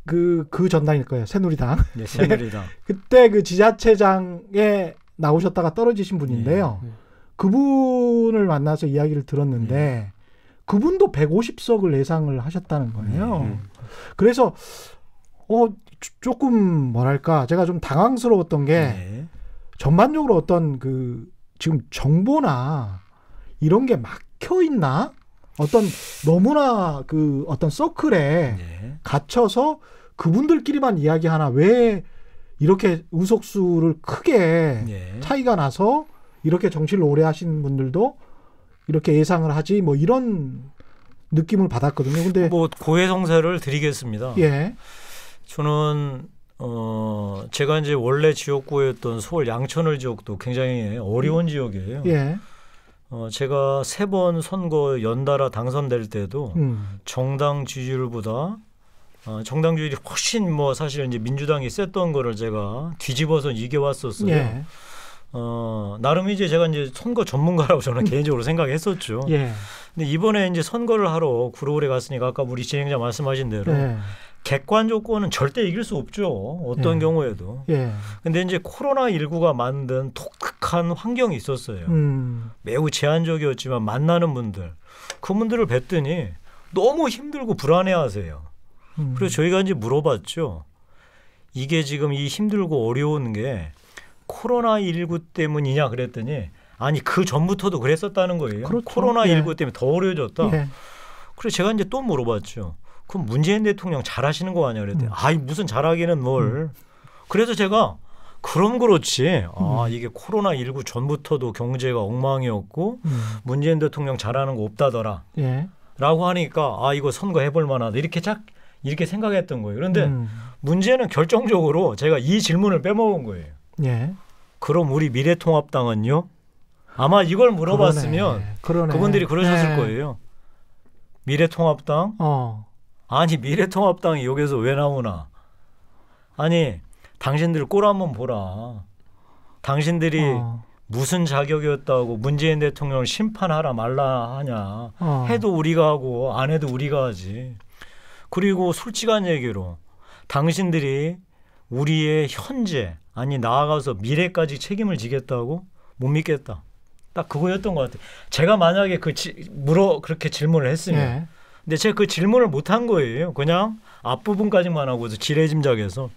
그 전당일 거예요. 새누리당. 새누리당. 그때 그 지자체장에 나오셨다가 떨어지신 분인데요. 그분을 만나서 이야기를 들었는데 그분도 150석을 예상을 하셨다는 거예요. 그래서 조금 뭐랄까 제가 좀 당황스러웠던 게 전반적으로 어떤 지금 정보나 이런 게 막혀 있나? 너무나 어떤 서클에 갇혀서 그분들끼리만 이야기하나 왜 이렇게 의석수를 크게 차이가 나서 이렇게 정치를 오래 하신 분들도 이렇게 예상을 하지 뭐 이런 느낌을 받았거든요. 근데 고해성사를 드리겠습니다. 저는 제가 이제 원래 지역구였던 서울 양천을 지역도 굉장히 어려운 지역이에요. 제가 3번 선거 연달아 당선될 때도 정당 지지율보다 정당주의율이 훨씬 뭐 사실 이제 민주당이 셌던 거를 제가 뒤집어서 이겨왔었어요. 예. 나름 이제 제가 이제 선거 전문가라고 저는 개인적으로 생각했었죠. 예. 근데 이번에 이제 선거를 하러 구로울에 갔으니까 아까 우리 진행자 말씀하신 대로 예. 객관 조건은 절대 이길 수 없죠. 어떤 경우에도. 근데 이제 코로나19가 만든 독특한 환경이 있었어요. 매우 제한적이었지만 만나는 분들, 그분들을 뵀더니 너무 힘들고 불안해하세요. 그래서 저희가 이제 물어봤죠. 이게 지금 이 힘들고 어려운 게 코로나19 때문이냐 그랬더니 아니 그 전부터도 그랬었다는 거예요. 그렇죠. 코로나19 때문에 더 어려워졌다. 그래서 제가 이제 또 물어봤죠. 그럼 문재인 대통령 잘하시는 거 아니야? 그랬더니 아이 무슨 잘하기는 뭘. 그래서 제가 그럼 그렇지. 이게 코로나19 전부터도 경제가 엉망이었고 문재인 대통령 잘하는 거 없다더라. 라고 하니까 이거 선거 해볼 만하다. 이렇게 생각했던 거예요. 그런데 문제는 결정적으로 제가 이 질문을 빼먹은 거예요. 그럼 우리 미래통합당은요? 아마 이걸 물어봤으면 그러네. 그분들이 그러셨을 거예요. 미래통합당? 아니 미래통합당이 여기서 왜 나오나? 아니 당신들 꼴 한번 보라. 당신들이 무슨 자격이었다고 문재인 대통령을 심판하라 말라 하냐. 해도 우리가 하고 안 해도 우리가 하지. 그리고 솔직한 얘기로 당신들이 우리의 현재 아니 나아가서 미래까지 책임을 지겠다고? 못 믿겠다. 딱 그거였던 것 같아요. 제가 만약에 그렇게 질문을 했으면 근데 제가 그 질문을 못한 거예요. 그냥 앞부분까지만 하고서 지레짐작해서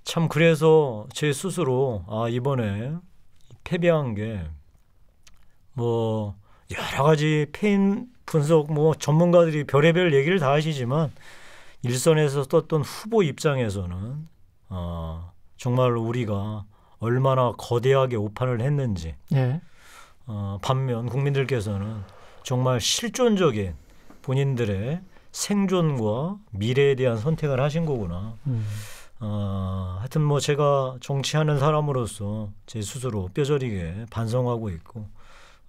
참 그래서 제 스스로 이번에 패배한 게 뭐 여러 가지 패인 분석 뭐 전문가들이 별의별 얘기를 다 하시지만 일선에서 떴던 후보 입장에서는 정말로 우리가 얼마나 거대하게 오판을 했는지 반면 국민들께서는 정말 실존적인 본인들의 생존과 미래에 대한 선택을 하신 거구나. 하여튼 뭐 제가 정치하는 사람으로서 제 스스로 뼈저리게 반성하고 있고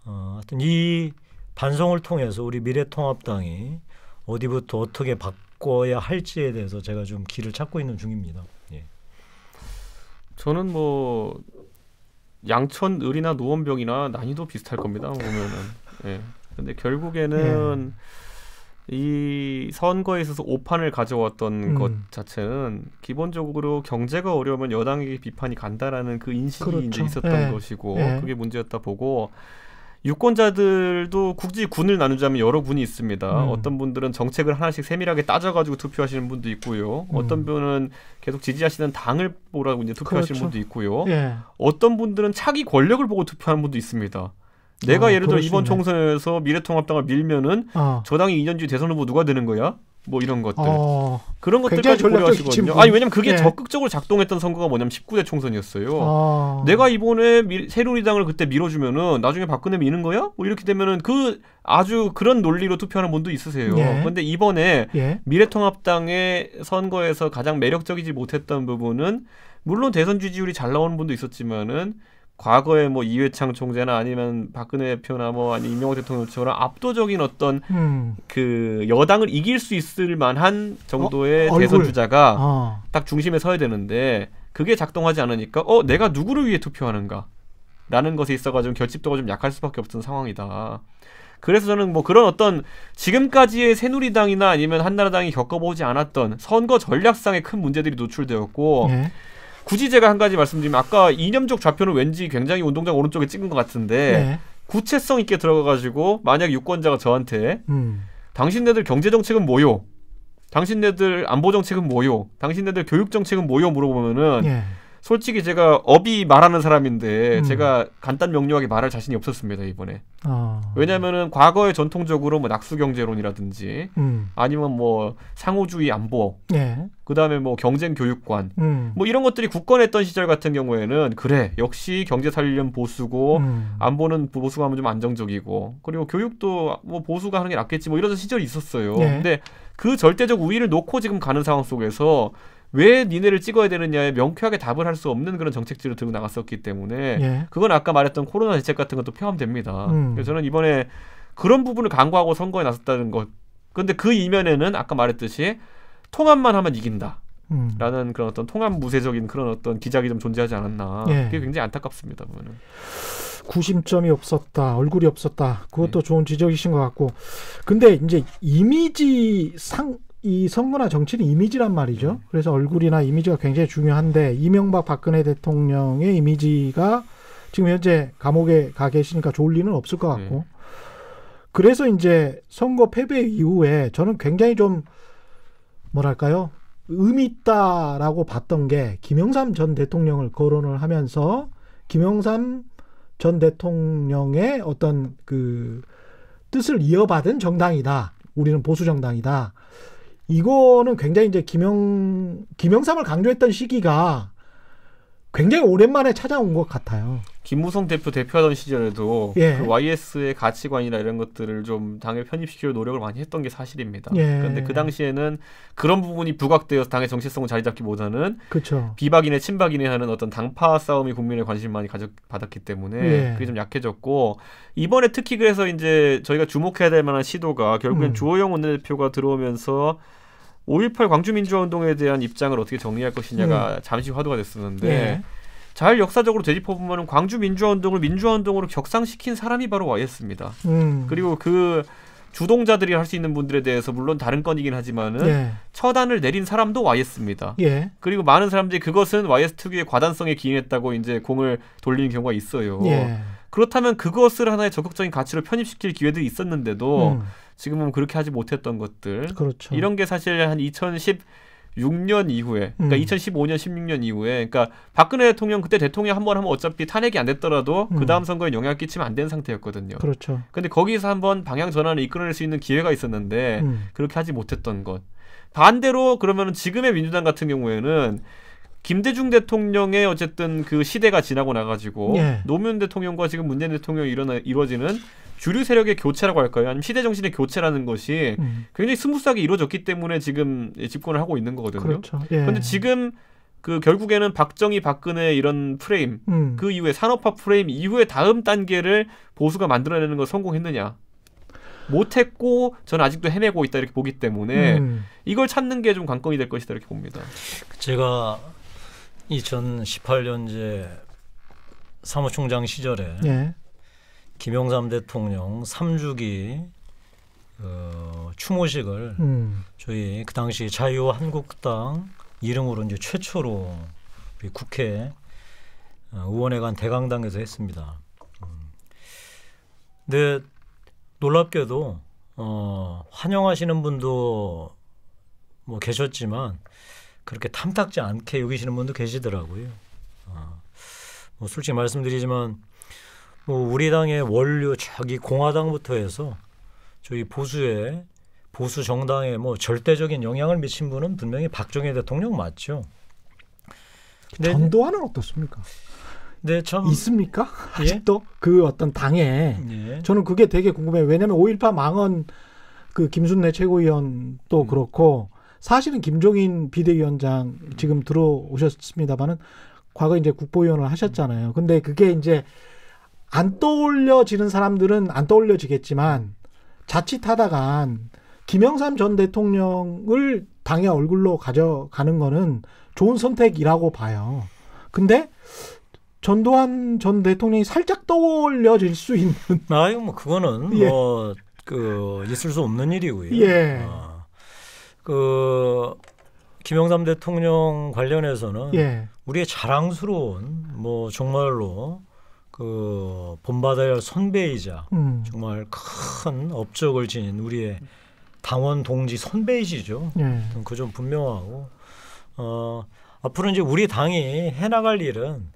하여튼 이 반성을 통해서 우리 미래통합당이 어디부터 어떻게 바꿔야 할지에 대해서 제가 좀 길을 찾고 있는 중입니다. 예. 저는 뭐 양천 을이나 노원병이나 난이도 비슷할 겁니다. 보면은. 예. 근데 결국에는 이 선거에 있어서 오판을 가져왔던 것 자체는 기본적으로 경제가 어려우면 여당에게 비판이 간다라는 그 인식이 그렇죠. 이제 있었던 것이고 그게 문제였다 보고 유권자들도 굳이 군을 나누자면 여러 군이 있습니다. 어떤 분들은 정책을 하나씩 세밀하게 따져가지고 투표하시는 분도 있고요. 어떤 분은 계속 지지하시는 당을 보라고 이제 투표하시는 분도 있고요. 어떤 분들은 차기 권력을 보고 투표하는 분도 있습니다. 내가 예를 들어 이번 총선에서 미래통합당을 밀면은 저 당이 2년 뒤에 대선 후보 누가 되는 거야? 뭐 이런 것들. 그런 것들까지 고려하시거든요. 아니 왜냐면 그게 적극적으로 작동했던 선거가 뭐냐면 19대 총선이었어요. 내가 이번에 새누리당을 그때 밀어주면은 나중에 박근혜 미는 거야? 뭐 이렇게 되면은 그 아주 그런 논리로 투표하는 분도 있으세요. 그런데 이번에 미래통합당의 선거에서 가장 매력적이지 못했던 부분은 물론 대선 지지율이 잘 나오는 분도 있었지만은 과거에 뭐 이회창 총재나 아니면 박근혜 대표나 뭐 아니 이명박 대통령처럼 압도적인 어떤 그 여당을 이길 수 있을 만한 정도의 대선 주자가 딱 중심에 서야 되는데 그게 작동하지 않으니까 내가 누구를 위해 투표하는가 라는 것에 있어가지고 결집도가 좀 약할 수밖에 없던 상황이다. 그래서 저는 뭐 그런 어떤 지금까지의 새누리당이나 아니면 한나라당이 겪어보지 않았던 선거 전략상의 큰 문제들이 노출되었고 굳이 제가 한 가지 말씀드리면 아까 이념적 좌표는 왠지 굉장히 운동장 오른쪽에 찍은 것 같은데 구체성 있게 들어가가지고 만약 유권자가 저한테 당신네들 경제정책은 뭐요? 당신네들 안보정책은 뭐요? 당신네들 교육정책은 뭐요? 물어보면은 솔직히 제가 업이 말하는 사람인데 제가 간단 명료하게 말할 자신이 없었습니다 이번에. 왜냐하면은 과거에 전통적으로 뭐 낙수경제론이라든지 아니면 뭐 상호주의 안보, 그 다음에 뭐 경쟁 교육관, 뭐 이런 것들이 굳건했던 시절 같은 경우에는 그래 역시 경제 살리려면 보수고 안보는 보수가 하면 좀 안정적이고 그리고 교육도 뭐 보수가 하는 게 낫겠지 뭐 이런 시절이 있었어요. 근데 그 절대적 우위를 놓고 지금 가는 상황 속에서 왜 니네를 찍어야 되느냐에 명쾌하게 답을 할 수 없는 그런 정책들을 들고 나갔었기 때문에 그건 아까 말했던 코로나 대책 같은 것도 포함됩니다. 그래서 저는 이번에 그런 부분을 강구하고 선거에 나섰다는 것. 그런데 그 이면에는 아까 말했듯이 통합만 하면 이긴다. 라는 그런 어떤 통합 무쇠적인 그런 어떤 기작이 좀 존재하지 않았나. 그게 굉장히 안타깝습니다. 보면은. 구심점이 없었다. 얼굴이 없었다. 그것도 좋은 지적이신 것 같고. 근데 이제 이 선거나 정치는 이미지란 말이죠. 그래서 얼굴이나 이미지가 굉장히 중요한데 이명박 박근혜 대통령의 이미지가 지금 현재 감옥에 가 계시니까 좋을 리는 없을 것 같고. 그래서 이제 선거 패배 이후에 저는 굉장히 좀 뭐랄까요? 의미 있다라고 봤던 게 김영삼 전 대통령을 거론을 하면서 김영삼 전 대통령의 어떤 그 뜻을 이어받은 정당이다. 우리는 보수 정당이다. 이거는 굉장히 이제 김영삼을 강조했던 시기가 굉장히 오랜만에 찾아온 것 같아요. 김무성 대표하던 시절에도 그 YS의 가치관이나 이런 것들을 좀 당에 편입시키려 노력을 많이 했던 게 사실입니다. 그런데 그 당시에는 그런 부분이 부각되어서 당의 정체성을 자리 잡기보다는 그쵸. 비박이네 친박이네 하는 어떤 당파 싸움이 국민의 관심을 많이 받았기 때문에 그게 좀 약해졌고 이번에 특히 그래서 이제 저희가 주목해야 될 만한 시도가 결국엔 주호영 원내대표가 들어오면서 5.18 광주민주화운동에 대한 입장을 어떻게 정리할 것이냐가 잠시 화두가 됐었는데 잘 역사적으로 되짚어보면 광주민주화운동을 민주화운동으로 격상시킨 사람이 바로 YS입니다. 그리고 그 주동자들이 할 수 있는 분들에 대해서 물론 다른 건이긴 하지만은 처단을 내린 사람도 YS입니다. 그리고 많은 사람들이 그것은 YS 특유의 과단성에 기인했다고 이제 공을 돌리는 경우가 있어요. 그렇다면 그것을 하나의 적극적인 가치로 편입시킬 기회들이 있었는데도 지금은 그렇게 하지 못했던 것들. 그렇죠. 이런 게 사실 한 2016년 이후에, 그러니까 2015년, 16년 이후에, 그러니까 박근혜 대통령 그때 대통령 한 번 하면 어차피 탄핵이 안 됐더라도 그 다음 선거에 영향을 끼치면 안 되는 상태였거든요. 그렇죠. 근데 거기서 한번 방향 전환을 이끌어낼 수 있는 기회가 있었는데 그렇게 하지 못했던 것. 반대로 그러면 지금의 민주당 같은 경우에는 김대중 대통령의 어쨌든 그 시대가 지나고 나가지고 노무현 대통령과 지금 문재인 대통령이 이루어지는 주류 세력의 교체라고 할까요? 아니면 시대 정신의 교체라는 것이 굉장히 스무스하게 이루어졌기 때문에 지금 집권을 하고 있는 거거든요. 그렇죠. 그런데 지금 그 결국에는 박정희, 박근혜 이런 프레임, 그 이후에 산업화 프레임 이후에 다음 단계를 보수가 만들어내는 거 성공했느냐? 못했고 저는 아직도 헤매고 있다 이렇게 보기 때문에 이걸 찾는 게 좀 관건이 될 것이다 이렇게 봅니다. 제가 2018년제 사무총장 시절에 김영삼 대통령 3주기 추모식을 저희 그 당시 자유한국당 이름으로 이제 최초로 우리 국회 의원회관 대강당에서 했습니다. 근데 놀랍게도 환영하시는 분도 뭐 계셨지만 그렇게 탐탁지 않게 여기시는 분도 계시더라고요. 뭐 솔직히 말씀드리지만 뭐 우리 당의 원료 저기 공화당부터 해서 저희 보수 정당에 뭐 절대적인 영향을 미친 분은 분명히 박정희 대통령 맞죠. 전두환은 어떻습니까? 네, 참 있습니까? 아직도 그 어떤 당에 저는 그게 되게 궁금해요. 왜냐하면 5.18 망언 그 김순례 최고위원도 그렇고 사실은 김종인 비대위원장 지금 들어오셨습니다만은 과거 이제 국보위원을 하셨잖아요. 근데 그게 이제 안 떠올려지는 사람들은 안 떠올려지겠지만 자칫하다간 김영삼 전 대통령을 당의 얼굴로 가져가는 거는 좋은 선택이라고 봐요. 근데 전두환 전 대통령이 살짝 떠올려질 수 있는. 뭐 그거는 뭐 그 있을 수 없는 일이고요. 그 김영삼 대통령 관련해서는 우리의 자랑스러운 뭐 정말로 그 본받아야 할 선배이자 정말 큰 업적을 지닌 우리의 당원 동지 선배이시죠. 그 좀 분명하고 앞으로 이제 우리 당이 해나갈 일은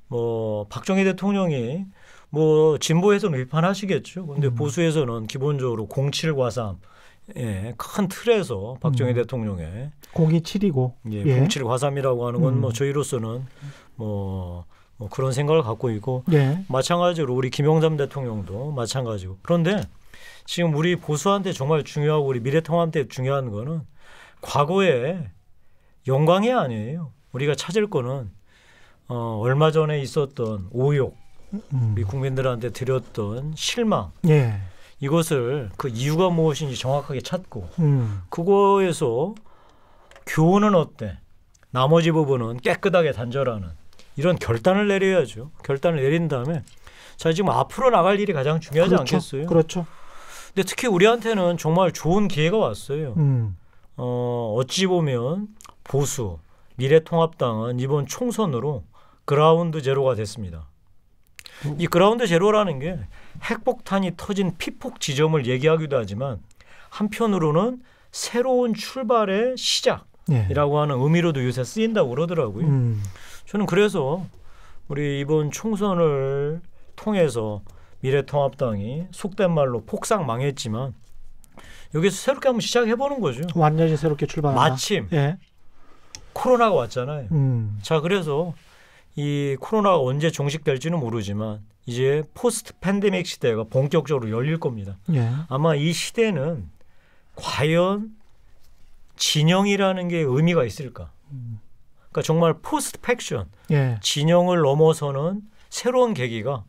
뭐 박정희 대통령이 뭐 진보에서는 비판하시겠죠. 근데 보수에서는 기본적으로 07과삼 큰 틀에서 박정희 대통령의 027이고 07과삼이라고 하는 건 뭐 저희로서는 뭐 그런 생각을 갖고 있고 마찬가지로 우리 김영삼 대통령도 마찬가지고. 그런데 지금 우리 보수한테 정말 중요하고 우리 미래통합한테 중요한 거는 과거의 영광이 아니에요. 우리가 찾을 거는 얼마 전에 있었던 오욕, 우리 국민들한테 드렸던 실망, 이것을 그 이유가 무엇인지 정확하게 찾고 그거에서 교훈은 어때? 나머지 부분은 깨끗하게 단절하는 이런 결단을 내려야죠. 결단을 내린 다음에 자 지금 앞으로 나갈 일이 가장 중요하지 그렇죠. 않겠어요? 그렇죠. 근데 특히 우리한테는 정말 좋은 기회가 왔어요. 어찌 보면 보수, 미래통합당은 이번 총선으로 그라운드 제로가 됐습니다. 이 그라운드 제로라는 게 핵폭탄이 터진 피폭 지점을 얘기하기도 하지만 한편으로는 새로운 출발의 시작이라고 하는 의미로도 요새 쓰인다고 그러더라고요. 저는 그래서 우리 이번 총선을 통해서 미래통합당이 속된 말로 폭삭 망했지만 여기서 새롭게 한번 시작해보는 거죠. 완전히 새롭게 출발한다. 마침 코로나가 왔잖아요. 자 그래서 이 코로나가 언제 종식될지는 모르지만 이제 포스트 팬데믹 시대가 본격적으로 열릴 겁니다. 아마 이 시대는 과연 진영이라는 게 의미가 있을까? 그러니까 정말 포스트 팩션, 진영을 넘어서는 새로운 계기가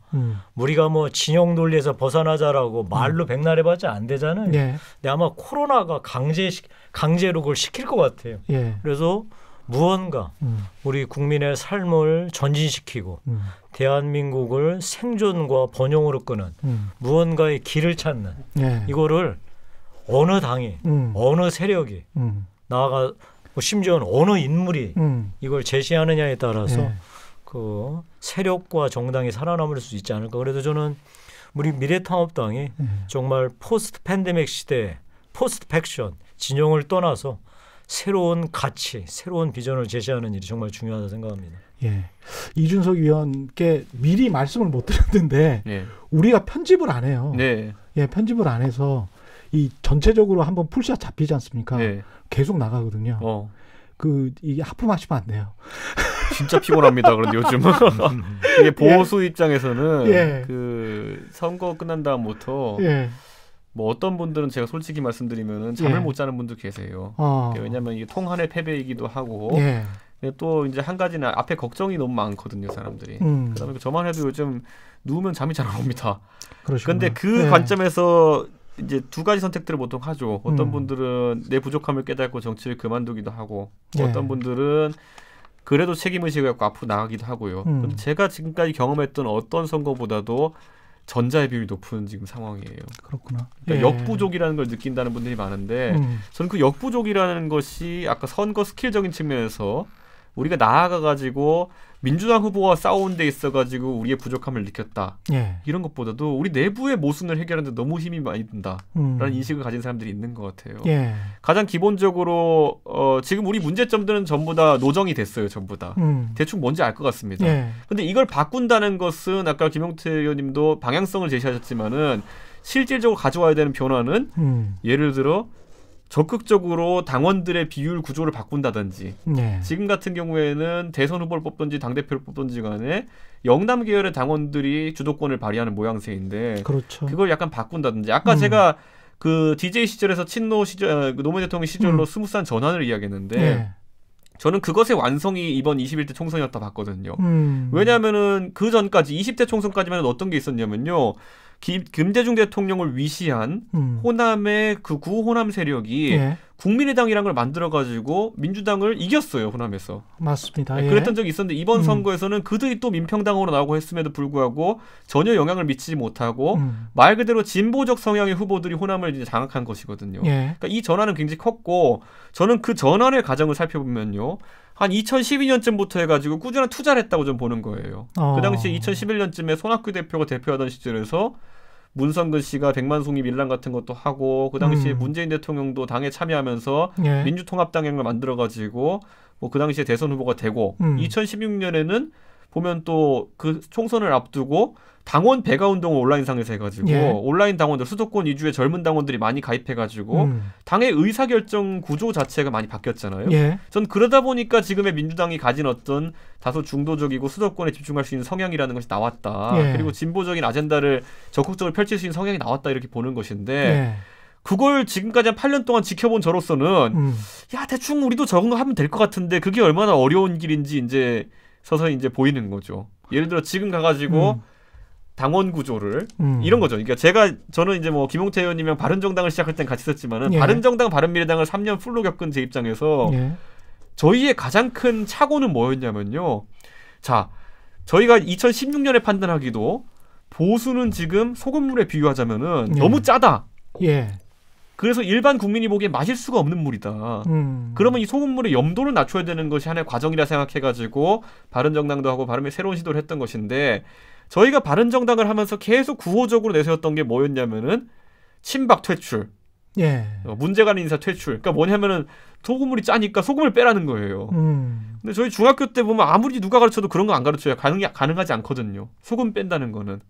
우리가 뭐 진영 논리에서 벗어나자라고 말로 백날 해봤자 안 되잖아요. 근데 아마 코로나가 강제로 그걸 시킬 것 같아요. 그래서 무언가 우리 국민의 삶을 전진시키고 대한민국을 생존과 번영으로 끄는 무언가의 길을 찾는 이거를 어느 당이 어느 세력이 나아가 심지어는 어느 인물이 이걸 제시하느냐에 따라서 그 세력과 정당이 살아남을 수 있지 않을까. 그래도 저는 우리 미래통합당이 정말 포스트 팬데믹 시대에 포스트 팩션 진영을 떠나서 새로운 가치, 새로운 비전을 제시하는 일이 정말 중요하다고 생각합니다. 이준석 위원께 미리 말씀을 못 드렸는데 우리가 편집을 안 해요. 편집을 안 해서 이 전체적으로 한번 풀샷 잡히지 않습니까? 계속 나가거든요. 이게 하품하시면 안 돼요. 진짜 피곤합니다. 그런데 요즘은 이게 보수 입장에서는 그 선거 끝난 다음부터 뭐 어떤 분들은 제가 솔직히 말씀드리면은 잠을 못 자는 분도 계세요. 왜냐하면 이게 통한의 패배이기도 하고 또 이제 한 가지는 앞에 걱정이 너무 많거든요, 사람들이. 그다음에 저만 해도 요즘 누우면 잠이 잘 안 옵니다. 그런데 그 관점에서 이제 두 가지 선택들을 보통 하죠. 어떤 분들은 내 부족함을 깨닫고 정치를 그만두기도 하고, 어떤 분들은 그래도 책임의식을 갖고 앞으로 나가기도 하고요. 근데 제가 지금까지 경험했던 어떤 선거보다도 전자의 비율이 높은 지금 상황이에요. 그렇구나. 그러니까 역부족이라는 걸 느낀다는 분들이 많은데 저는 그 역부족이라는 것이 아까 선거 스킬적인 측면에서 우리가 나아가가지고 민주당 후보와 싸우는 데 있어가지고 우리의 부족함을 느꼈다. 이런 것보다도 우리 내부의 모순을 해결하는 데 너무 힘이 많이 든다라는 인식을 가진 사람들이 있는 것 같아요. 가장 기본적으로 지금 우리 문제점들은 전부 다 노정이 됐어요. 전부 다. 대충 뭔지 알 것 같습니다. 근데 이걸 바꾼다는 것은 아까 김용태 의원님도 방향성을 제시하셨지만은 실질적으로 가져와야 되는 변화는 예를 들어 적극적으로 당원들의 비율 구조를 바꾼다든지 지금 같은 경우에는 대선 후보를 뽑든지 당대표를 뽑든지 간에 영남 계열의 당원들이 주도권을 발휘하는 모양새인데 그걸 약간 바꾼다든지 아까 제가 그 DJ 시절에서 친노 시절 노무현 대통령 시절로 스무스한 전환을 이야기했는데 저는 그것의 완성이 이번 21대 총선이었다 봤거든요. 왜냐하면은 그 전까지 20대 총선까지만 어떤 게 있었냐면요. 김대중 대통령을 위시한 호남의 그 구호남 세력이 국민의당이라는 걸 만들어가지고 민주당을 이겼어요. 호남에서. 맞습니다. 그랬던 적이 있었는데 이번 선거에서는 그들이 또 민평당으로 나오고 했음에도 불구하고 전혀 영향을 미치지 못하고 말 그대로 진보적 성향의 후보들이 호남을 이제 장악한 것이거든요. 그러니까 이 전환은 굉장히 컸고 저는 그 전환의 과정을 살펴보면요. 한 2012년쯤부터 해가지고 꾸준한 투자를 했다고 좀 보는 거예요. 그 당시에 2011년쯤에 손학규 대표가 대표하던 시절에서 문성근 씨가 백만송이 밀란 같은 것도 하고 그 당시에 문재인 대통령도 당에 참여하면서 민주통합당을 만들어가지고 뭐 그 당시에 대선 후보가 되고 2016년에는 보면 또 그 총선을 앞두고 당원 배가 운동을 온라인상에서 해가지고 온라인 당원들 수도권 위주의 젊은 당원들이 많이 가입해가지고 당의 의사결정 구조 자체가 많이 바뀌었잖아요. 전 그러다 보니까 지금의 민주당이 가진 어떤 다소 중도적이고 수도권에 집중할 수 있는 성향이라는 것이 나왔다. 그리고 진보적인 아젠다를 적극적으로 펼칠 수 있는 성향이 나왔다 이렇게 보는 것인데 그걸 지금까지 한 8년 동안 지켜본 저로서는 야 대충 우리도 저 정도 하면 될 것 같은데 그게 얼마나 어려운 길인지 이제 서서히 이제 보이는 거죠. 예를 들어 지금 가가지고 당원 구조를 이런 거죠. 그러니까 저는 이제 뭐 김용태 의원님이랑 바른정당을 시작할 땐 같이 있었지만은 바른정당, 바른미래당을 3년 풀로 겪은 제 입장에서 저희의 가장 큰 착오는 뭐였냐면요. 자, 저희가 2016년에 판단하기도 보수는 지금 소금물에 비유하자면은 너무 짜다. 예. 그래서 일반 국민이 보기에 마실 수가 없는 물이다. 그러면 이 소금물의 염도를 낮춰야 되는 것이 하나의 과정이라 생각해가지고 바른정당도 하고 바른미 새로운 시도를 했던 것인데 저희가 바른정당을 하면서 계속 구호적으로 내세웠던 게 뭐였냐면은 친박 퇴출. 예. 문제가 있는 인사 퇴출. 그러니까 뭐냐면은 소금물이 짜니까 소금을 빼라는 거예요. 근데 저희 중학교 때 보면 아무리 누가 가르쳐도 그런 거 안 가르쳐요. 가능하지 않거든요. 소금 뺀다는 거는.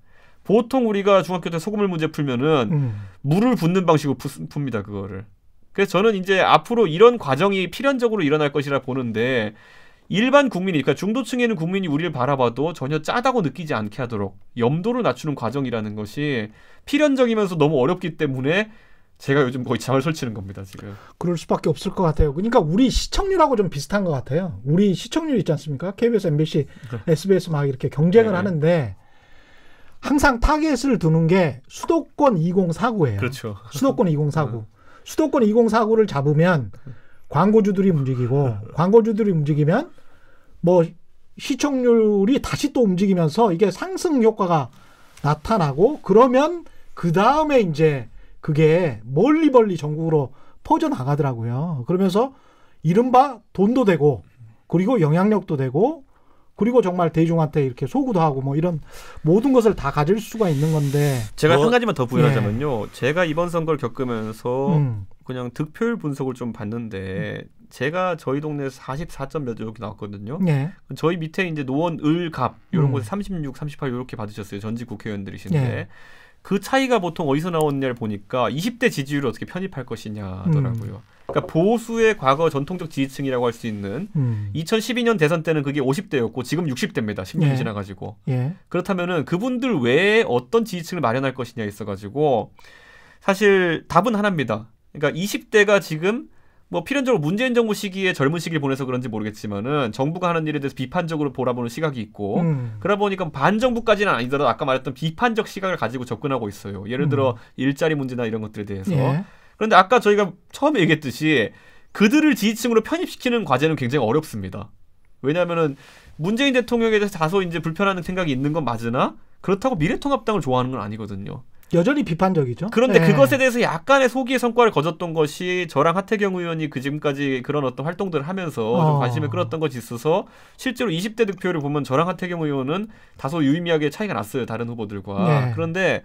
보통 우리가 중학교 때 소금물 문제 풀면은 물을 붓는 방식으로 풉니다. 그거를. 그래서 저는 이제 앞으로 이런 과정이 필연적으로 일어날 것이라 보는데 일반 국민이, 그러니까 중도층에 있는 국민이 우리를 바라봐도 전혀 짜다고 느끼지 않게 하도록 염도를 낮추는 과정이라는 것이 필연적이면서 너무 어렵기 때문에 제가 요즘 거의 잠을 설치는 겁니다. 지금. 그럴 수밖에 없을 것 같아요. 그러니까 우리 시청률하고 좀 비슷한 것 같아요. 우리 시청률 있지 않습니까? KBS, MBC, SBS 막 이렇게 경쟁을 하는데 항상 타겟을 두는 게 수도권 2049예요. 그렇죠. 수도권 2049. 수도권 2049를 잡으면 광고주들이 움직이고 광고주들이 움직이면 뭐 시청률이 다시 또 움직이면서 이게 상승 효과가 나타나고 그러면 그 다음에 이제 그게 멀리 전국으로 퍼져나가더라고요. 그러면서 이른바 돈도 되고 그리고 영향력도 되고 그리고 정말 대중한테 이렇게 소구도 하고 뭐 이런 모든 것을 다 가질 수가 있는 건데 제가 한 가지만 더 부연하자면요. 제가 이번 선거를 겪으면서 그냥 득표율 분석을 좀 봤는데 제가 저희 동네에서 44점 몇 이렇게 나왔거든요. 저희 밑에 이제 노원, 을, 갑 이런 곳에 36, 38 이렇게 받으셨어요. 전직 국회의원들이신데 그 차이가 보통 어디서 나왔냐를 보니까 20대 지지율을 어떻게 편입할 것이냐 하더라고요. 그러니까 보수의 과거 전통적 지지층이라고 할 수 있는 2012년 대선 때는 그게 50대였고 지금 60대입니다. 10년이 지나가지고. 그렇다면은 그분들 외에 어떤 지지층을 마련할 것이냐 있어가지고 사실 답은 하나입니다. 그러니까 20대가 지금 뭐 필연적으로 문재인 정부 시기에 젊은 시기를 보내서 그런지 모르겠지만은 정부가 하는 일에 대해서 비판적으로 보라보는 시각이 있고 그러다 보니까 반정부까지는 아니더라도 아까 말했던 비판적 시각을 가지고 접근하고 있어요. 예를 들어 일자리 문제나 이런 것들에 대해서. 그런데 아까 저희가 처음에 얘기했듯이 그들을 지지층으로 편입시키는 과제는 굉장히 어렵습니다. 왜냐하면은 문재인 대통령에 대해서 다소 이제 불편한 생각이 있는 건 맞으나 그렇다고 미래통합당을 좋아하는 건 아니거든요. 여전히 비판적이죠. 그런데 그것에 대해서 약간의 소기의 성과를 거뒀던 것이 저랑 하태경 의원이 그 지금까지 그런 어떤 활동들을 하면서 좀 관심을 끌었던 것이 있어서 실제로 20대 득표를 보면 저랑 하태경 의원은 다소 유의미하게 차이가 났어요. 다른 후보들과. 그런데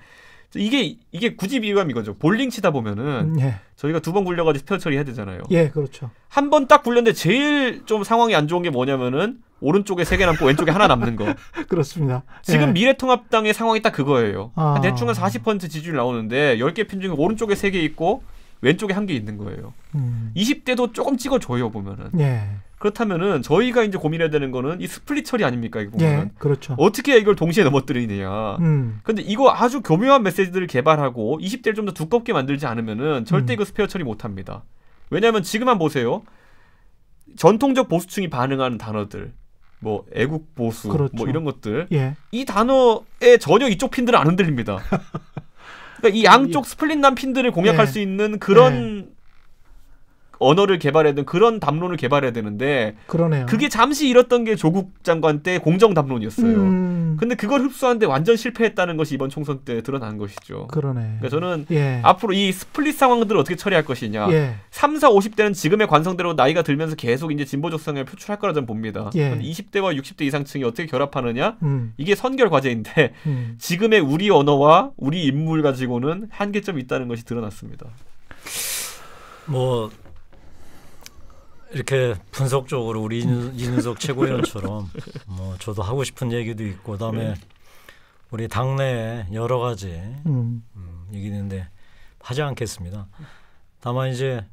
이게 굳이 비유하면 이거죠. 볼링 치다 보면은 저희가 2번 굴려가지고 스페어 처리해야 되잖아요. 그렇죠. 한 번 딱 굴렸는데 제일 좀 상황이 안 좋은 게 뭐냐면은 오른쪽에 3개 남고 왼쪽에 하나 남는 거. 그렇습니다. 지금 미래통합당의 상황이 딱 그거예요. 한 대충 한 40% 지지율 나오는데 10개 편 중에 오른쪽에 3개 있고 왼쪽에 1개 있는 거예요. 20대도 조금 찍어줘요 보면은. 그렇다면은 저희가 이제 고민해야 되는 거는 이 스플릿 처리 아닙니까? 이거 보면은. 그렇죠. 어떻게 이걸 동시에 넘어뜨리느냐. 근데 이거 아주 교묘한 메시지들을 개발하고 20대를 좀 더 두껍게 만들지 않으면은 절대 이거 스페어 처리 못 합니다. 왜냐하면 지금만 보세요. 전통적 보수층이 반응하는 단어들. 뭐 애국 보수 뭐 이런 것들. 이 단어에 전혀 이쪽 핀들은 안 흔들립니다. 그러니까 이 양쪽 스플릿 난 핀들을 공략할 수 있는 그런 언어를 개발해야 되는 그런 담론을 개발해야 되는데 그러네요. 그게 잠시 잃었던 게 조국 장관 때 공정 담론이었어요. 근데 그걸 흡수하는데 완전 실패했다는 것이 이번 총선 때 드러난 것이죠. 그러네. 그러니까 저는 앞으로 이 스플릿 상황들을 어떻게 처리할 것이냐. 3, 4, 50대는 지금의 관성대로 나이가 들면서 계속 이제 진보적 성향을 표출할 거라 저는 봅니다. 그런데 20대와 60대 이상층이 어떻게 결합하느냐. 이게 선결 과제인데 지금의 우리 언어와 우리 인물 가지고는 한계점이 있다는 것이 드러났습니다. 뭐 이렇게 분석적으로 우리 이준석 최고위원처럼 뭐 저도 하고 싶은 얘기도 있고 그다음에 우리 당내에 여러 가지 얘기 있는데 하지 않겠습니다. 다만 이제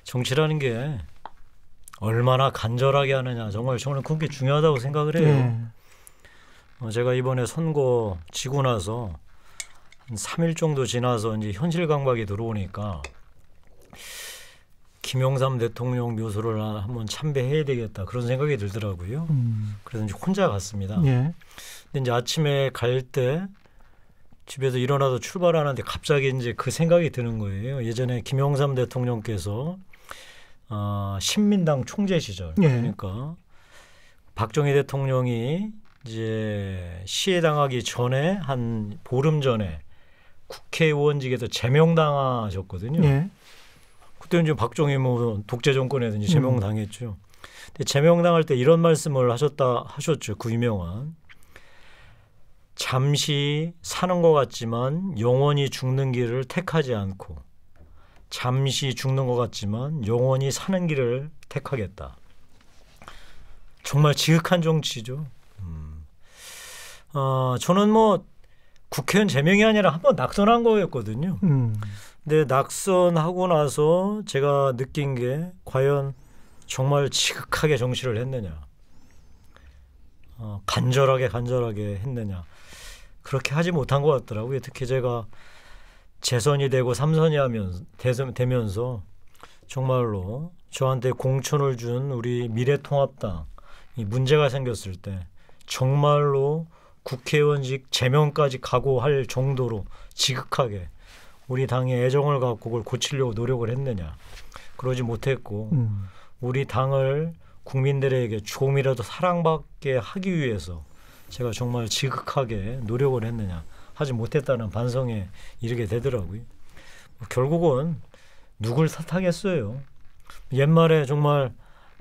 정치라는 게 얼마나 간절하게 하느냐 정말 저는 그게 중요하다고 생각을 해요. 제가 이번에 선거 지고 나서 한 3일 정도 지나서 이제 현실 감각이 들어오니까 김영삼 대통령 묘소를 한번 참배해야 되겠다 그런 생각이 들더라고요. 그래서 이제 혼자 갔습니다. 근데 이제 아침에 갈 때 집에서 일어나서 출발하는데 갑자기 이제 그 생각이 드는 거예요. 예전에 김영삼 대통령께서 신민당 총재 시절 그러니까 박정희 대통령이 이제 시해당하기 전에 한 보름 전에 국회의원직에서 제명당하셨거든요. 그때 이제 박정희 뭐 독재 정권에서 이제 제명당했죠. 근데 제명당할 때 이런 말씀을 하셨죠. 그 유명한 잠시 사는 것 같지만 영원히 죽는 길을 택하지 않고 잠시 죽는 것 같지만 영원히 사는 길을 택하겠다. 정말 지극한 정치죠. 저는 뭐 국회의원 제명이 아니라 한번 낙선한 거였거든요. 근데 낙선하고 나서 제가 느낀 게 과연 정말 지극하게 정치를 했느냐. 간절하게 했느냐. 그렇게 하지 못한 것 같더라고요. 특히 제가 재선이 되고 3선이 되면서 정말로 저한테 공천을 준 우리 미래통합당 이 문제가 생겼을 때 정말로 국회의원직 제명까지 각오할 정도로 지극하게 우리 당에 애정을 갖고 그걸 고치려고 노력을 했느냐. 그러지 못했고 우리 당을 국민들에게 조금이라도 사랑받게 하기 위해서 제가 정말 지극하게 노력을 했느냐. 하지 못했다는 반성에 이르게 되더라고요. 결국은 누굴 탓하겠어요. 옛말에 정말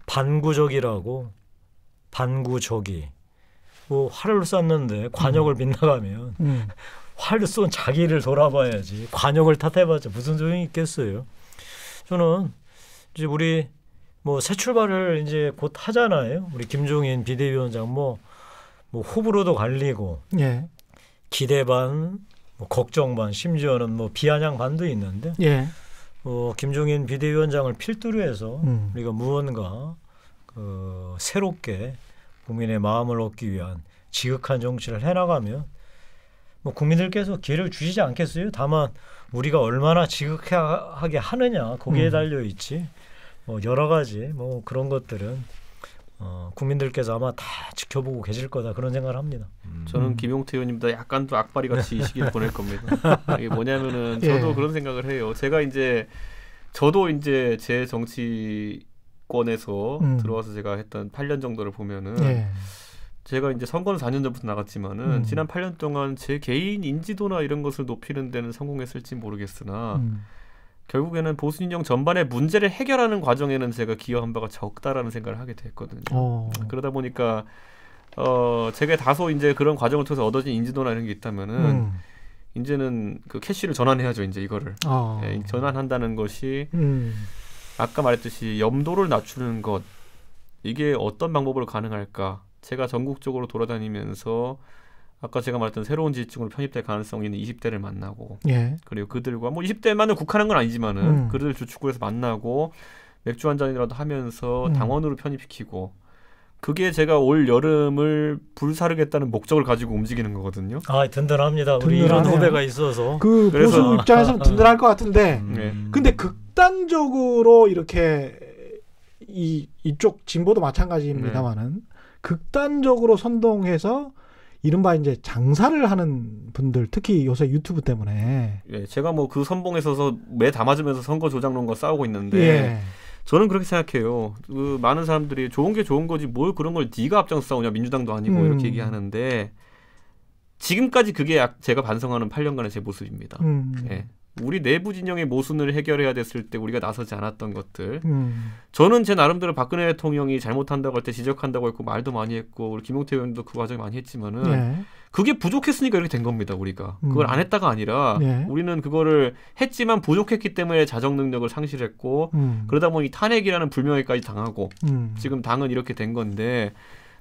반구적이라고 반구적이 뭐 활을 쐈는데 관역을 빗나가면 활을 쏜 자기를 돌아봐야지 관역을 탓해봤자 무슨 소용이 있겠어요. 저는 이제 우리 뭐 새 출발을 이제 곧 하잖아요. 우리 김종인 비대위원장 뭐 호불호도 갈리고 기대 반, 뭐 걱정 반, 심지어는 뭐 비아냥 반도 있는데 김종인 비대위원장을 필두로 해서 우리가 무언가 새롭게 국민의 마음을 얻기 위한 지극한 정치를 해나가면 뭐 국민들께서 기회를 주시지 않겠어요? 다만 우리가 얼마나 지극하게 하느냐 거기에 달려 있지. 뭐 여러 가지 뭐 그런 것들은 국민들께서 아마 다 지켜보고 계실 거다 그런 생각을 합니다. 저는 김용태 의원님보다 약간 더 악바리 같이 이 시기를 보낼 겁니다. 이게 뭐냐면은 저도 그런 생각을 해요. 저도 이제 제 정치권에서 들어와서 제가 했던 8년 정도를 보면은 제가 이제 선거는 4년 전부터 나갔지만은 지난 8년 동안 제 개인 인지도나 이런 것을 높이는 데는 성공했을지 모르겠으나 결국에는 보수 진영 전반의 문제를 해결하는 과정에는 제가 기여한 바가 적다라는 생각을 하게 됐거든요. 그러다 보니까 제가 다소 이제 그런 과정을 통해서 얻어진 인지도나 이런 게 있다면은 이제는 그 캐시를 전환해야죠. 이제 이거를 전환한다는 것이 아까 말했듯이 염도를 낮추는 것 이게 어떤 방법으로 가능할까? 제가 전국적으로 돌아다니면서 아까 제가 말했던 새로운 지지층으로 편입될 가능성이 있는 20대를 만나고 그리고 그들과 뭐 20대만을 국한한 건 아니지만은 그들을 주축으로 해서 만나고 맥주 한 잔이라도 하면서 당원으로 편입시키고 그게 제가 올 여름을 불사르겠다는 목적을 가지고 움직이는 거거든요. 든든합니다. 우리 이런 후배가 있어서. 그래서 보수 입장에서는 든든할 것 같은데 근데 극단적으로 이렇게 이쪽 진보도 마찬가지입니다만은 극단적으로 선동해서 이른바 이제 장사를 하는 분들 특히 요새 유튜브 때문에 제가 뭐 그 선봉에 서서 매 담아주면서 선거 조작론과 싸우고 있는데 저는 그렇게 생각해요. 그 많은 사람들이 좋은 게 좋은 거지 뭘 그런 걸 네가 앞장서 싸우냐 민주당도 아니고 이렇게 얘기하는데 지금까지 그게 제가 반성하는 8년간의 제 모습입니다. 우리 내부 진영의 모순을 해결해야 됐을 때 우리가 나서지 않았던 것들. 저는 제 나름대로 박근혜 대통령이 잘못한다고 할 때 지적한다고 했고 말도 많이 했고 우리 김용태 의원도 그 과정에 많이 했지만은 그게 부족했으니까 이렇게 된 겁니다. 우리가. 그걸 안 했다가 아니라 우리는 그거를 했지만 부족했기 때문에 자정 능력을 상실했고 그러다 보니 탄핵이라는 불명예까지 당하고 지금 당은 이렇게 된 건데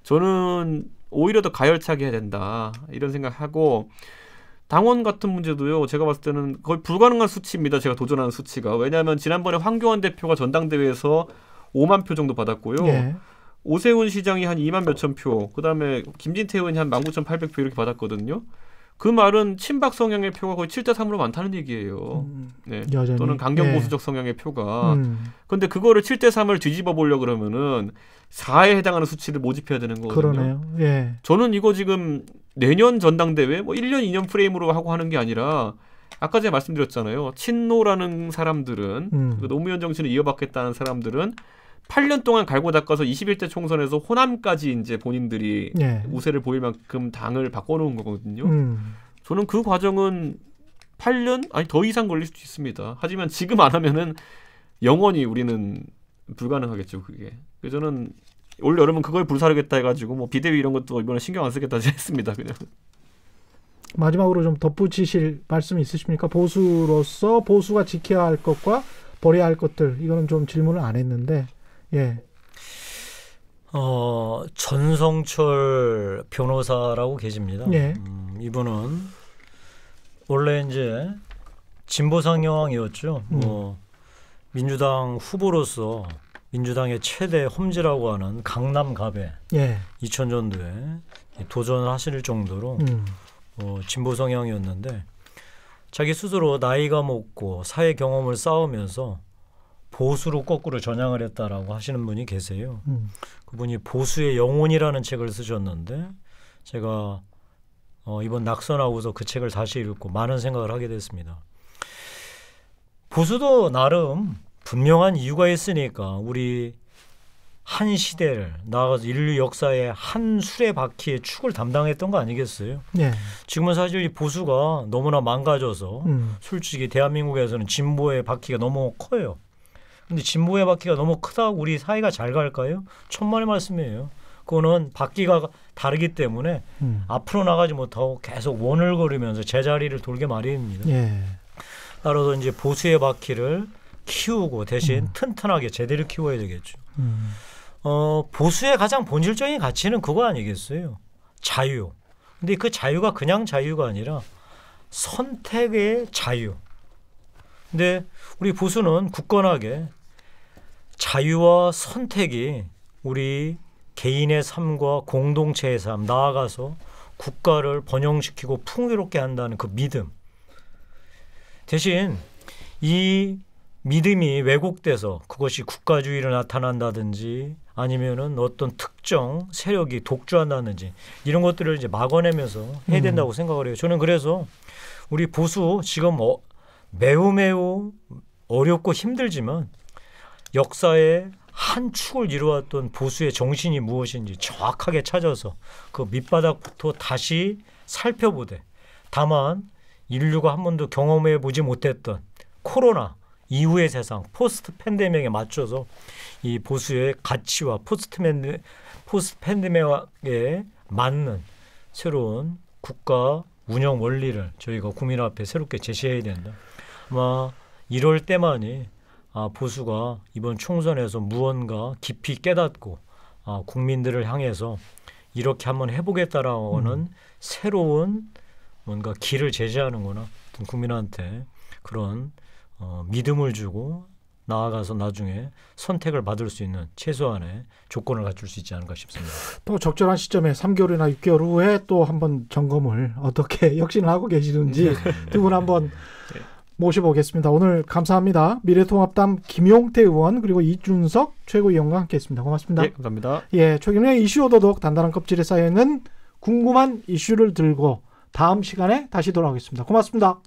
저는 오히려 더 가열차게 해야 된다. 이런 생각하고 당원 같은 문제도요. 제가 봤을 때는 거의 불가능한 수치입니다. 제가 도전하는 수치가. 왜냐하면 지난번에 황교안 대표가 전당대회에서 5만 표 정도 받았고요. 오세훈 시장이 한 2만 몇천 표. 그다음에 김진태 의원이 한 19,800표 이렇게 받았거든요. 그 말은 친박 성향의 표가 거의 7대3으로 많다는 얘기예요. 또는 강경 보수적 성향의 표가. 근데 그거를 7대3을 뒤집어 보려고 그러면은 4에 해당하는 수치를 모집해야 되는 거거든요. 그러네요. 저는 이거 지금 내년 전당대회 뭐 1년 2년 프레임으로 하고 하는 게 아니라 아까 제가 말씀드렸잖아요. 친노라는 사람들은 노무현 정신을 이어받겠다는 사람들은 8년 동안 갈고 닦아서 21대 총선에서 호남까지 이제 본인들이 우세를 보일 만큼 당을 바꿔놓은 거거든요. 저는 그 과정은 8년 아니 더 이상 걸릴 수도 있습니다. 하지만 지금 안 하면은 영원히 우리는 불가능하겠죠. 그게. 그래서 저는 올 여름은 그걸 불사르겠다 해가지고 뭐 비대위 이런 것도 이번에 신경 안 쓰겠다 했습니다. 그냥. 마지막으로 좀 덧붙이실 말씀 있으십니까? 보수로서 보수가 지켜야 할 것과 버려야 할 것들 이거는 좀 질문을 안 했는데 전성철 변호사라고 계십니다. 이분은 원래 이제 진보 상영이었죠. 뭐 민주당 후보로서 민주당의 최대 험지라고 하는 강남갑에 2000년도에 도전을 하실 정도로 진보 성향이었는데 자기 스스로 나이가 먹고 사회 경험을 쌓으면서 보수로 거꾸로 전향을 했다라고 하시는 분이 계세요. 그분이 보수의 영혼이라는 책을 쓰셨는데 제가 이번 낙선하고서 그 책을 다시 읽고 많은 생각을 하게 됐습니다. 보수도 나름 분명한 이유가 있으니까 우리 한 시대를 나아가서 인류 역사의 한 수레바퀴의 축을 담당했던 거 아니겠어요? 지금은 사실 이 보수가 너무나 망가져서 솔직히 대한민국에서는 진보의 바퀴가 너무 커요. 근데 진보의 바퀴가 너무 크다고 우리 사회가 잘 갈까요? 천만의 말씀이에요. 그거는 바퀴가 다르기 때문에 앞으로 나가지 못하고 계속 원을거리면서 제자리를 돌게 마련입니다. 따라서 이제 보수의 바퀴를 키우고 대신 튼튼하게 제대로 키워야 되겠죠. 보수의 가장 본질적인 가치는 그거 아니겠어요? 자유. 근데 그 자유가 그냥 자유가 아니라 선택의 자유. 근데 우리 보수는 굳건하게 자유와 선택이 우리 개인의 삶과 공동체의 삶, 나아가서 국가를 번영시키고 풍요롭게 한다는 그 믿음. 대신 이 믿음이 왜곡돼서 그것이 국가주의로 나타난다든지 아니면은 어떤 특정 세력이 독주한다든지 이런 것들을 이제 막아내면서 해야 된다고 생각을 해요. 저는 그래서 우리 보수 지금 매우 어렵고 힘들지만 역사의 한 축을 이루었던 보수의 정신이 무엇인지 정확하게 찾아서 그 밑바닥부터 다시 살펴보되 다만 인류가 한 번도 경험해 보지 못했던 코로나 이후의 세상 포스트 팬데믹에 맞춰서 이 보수의 가치와 포스트 팬데믹에 맞는 새로운 국가 운영 원리를 저희가 국민 앞에 새롭게 제시해야 된다. 아마 이럴 때만이 보수가 이번 총선에서 무언가 깊이 깨닫고 국민들을 향해서 이렇게 한번 해보겠다라는 새로운 뭔가 길을 제시하는구나. 국민한테 그런 믿음을 주고 나아가서 나중에 선택을 받을 수 있는 최소한의 조건을 갖출 수 있지 않을까 싶습니다. 또 적절한 시점에 3개월이나 6개월 후에 또 한번 점검을 어떻게 혁신을 하고 계시는지 두 분 한번 모셔보겠습니다. 오늘 감사합니다. 미래통합당 김용태 의원 그리고 이준석 최고위원과 함께했습니다. 고맙습니다. 감사합니다. 최경영의 이슈 오도독 단단한 껍질에 쌓여있는 궁금한 이슈를 들고 다음 시간에 다시 돌아오겠습니다. 고맙습니다.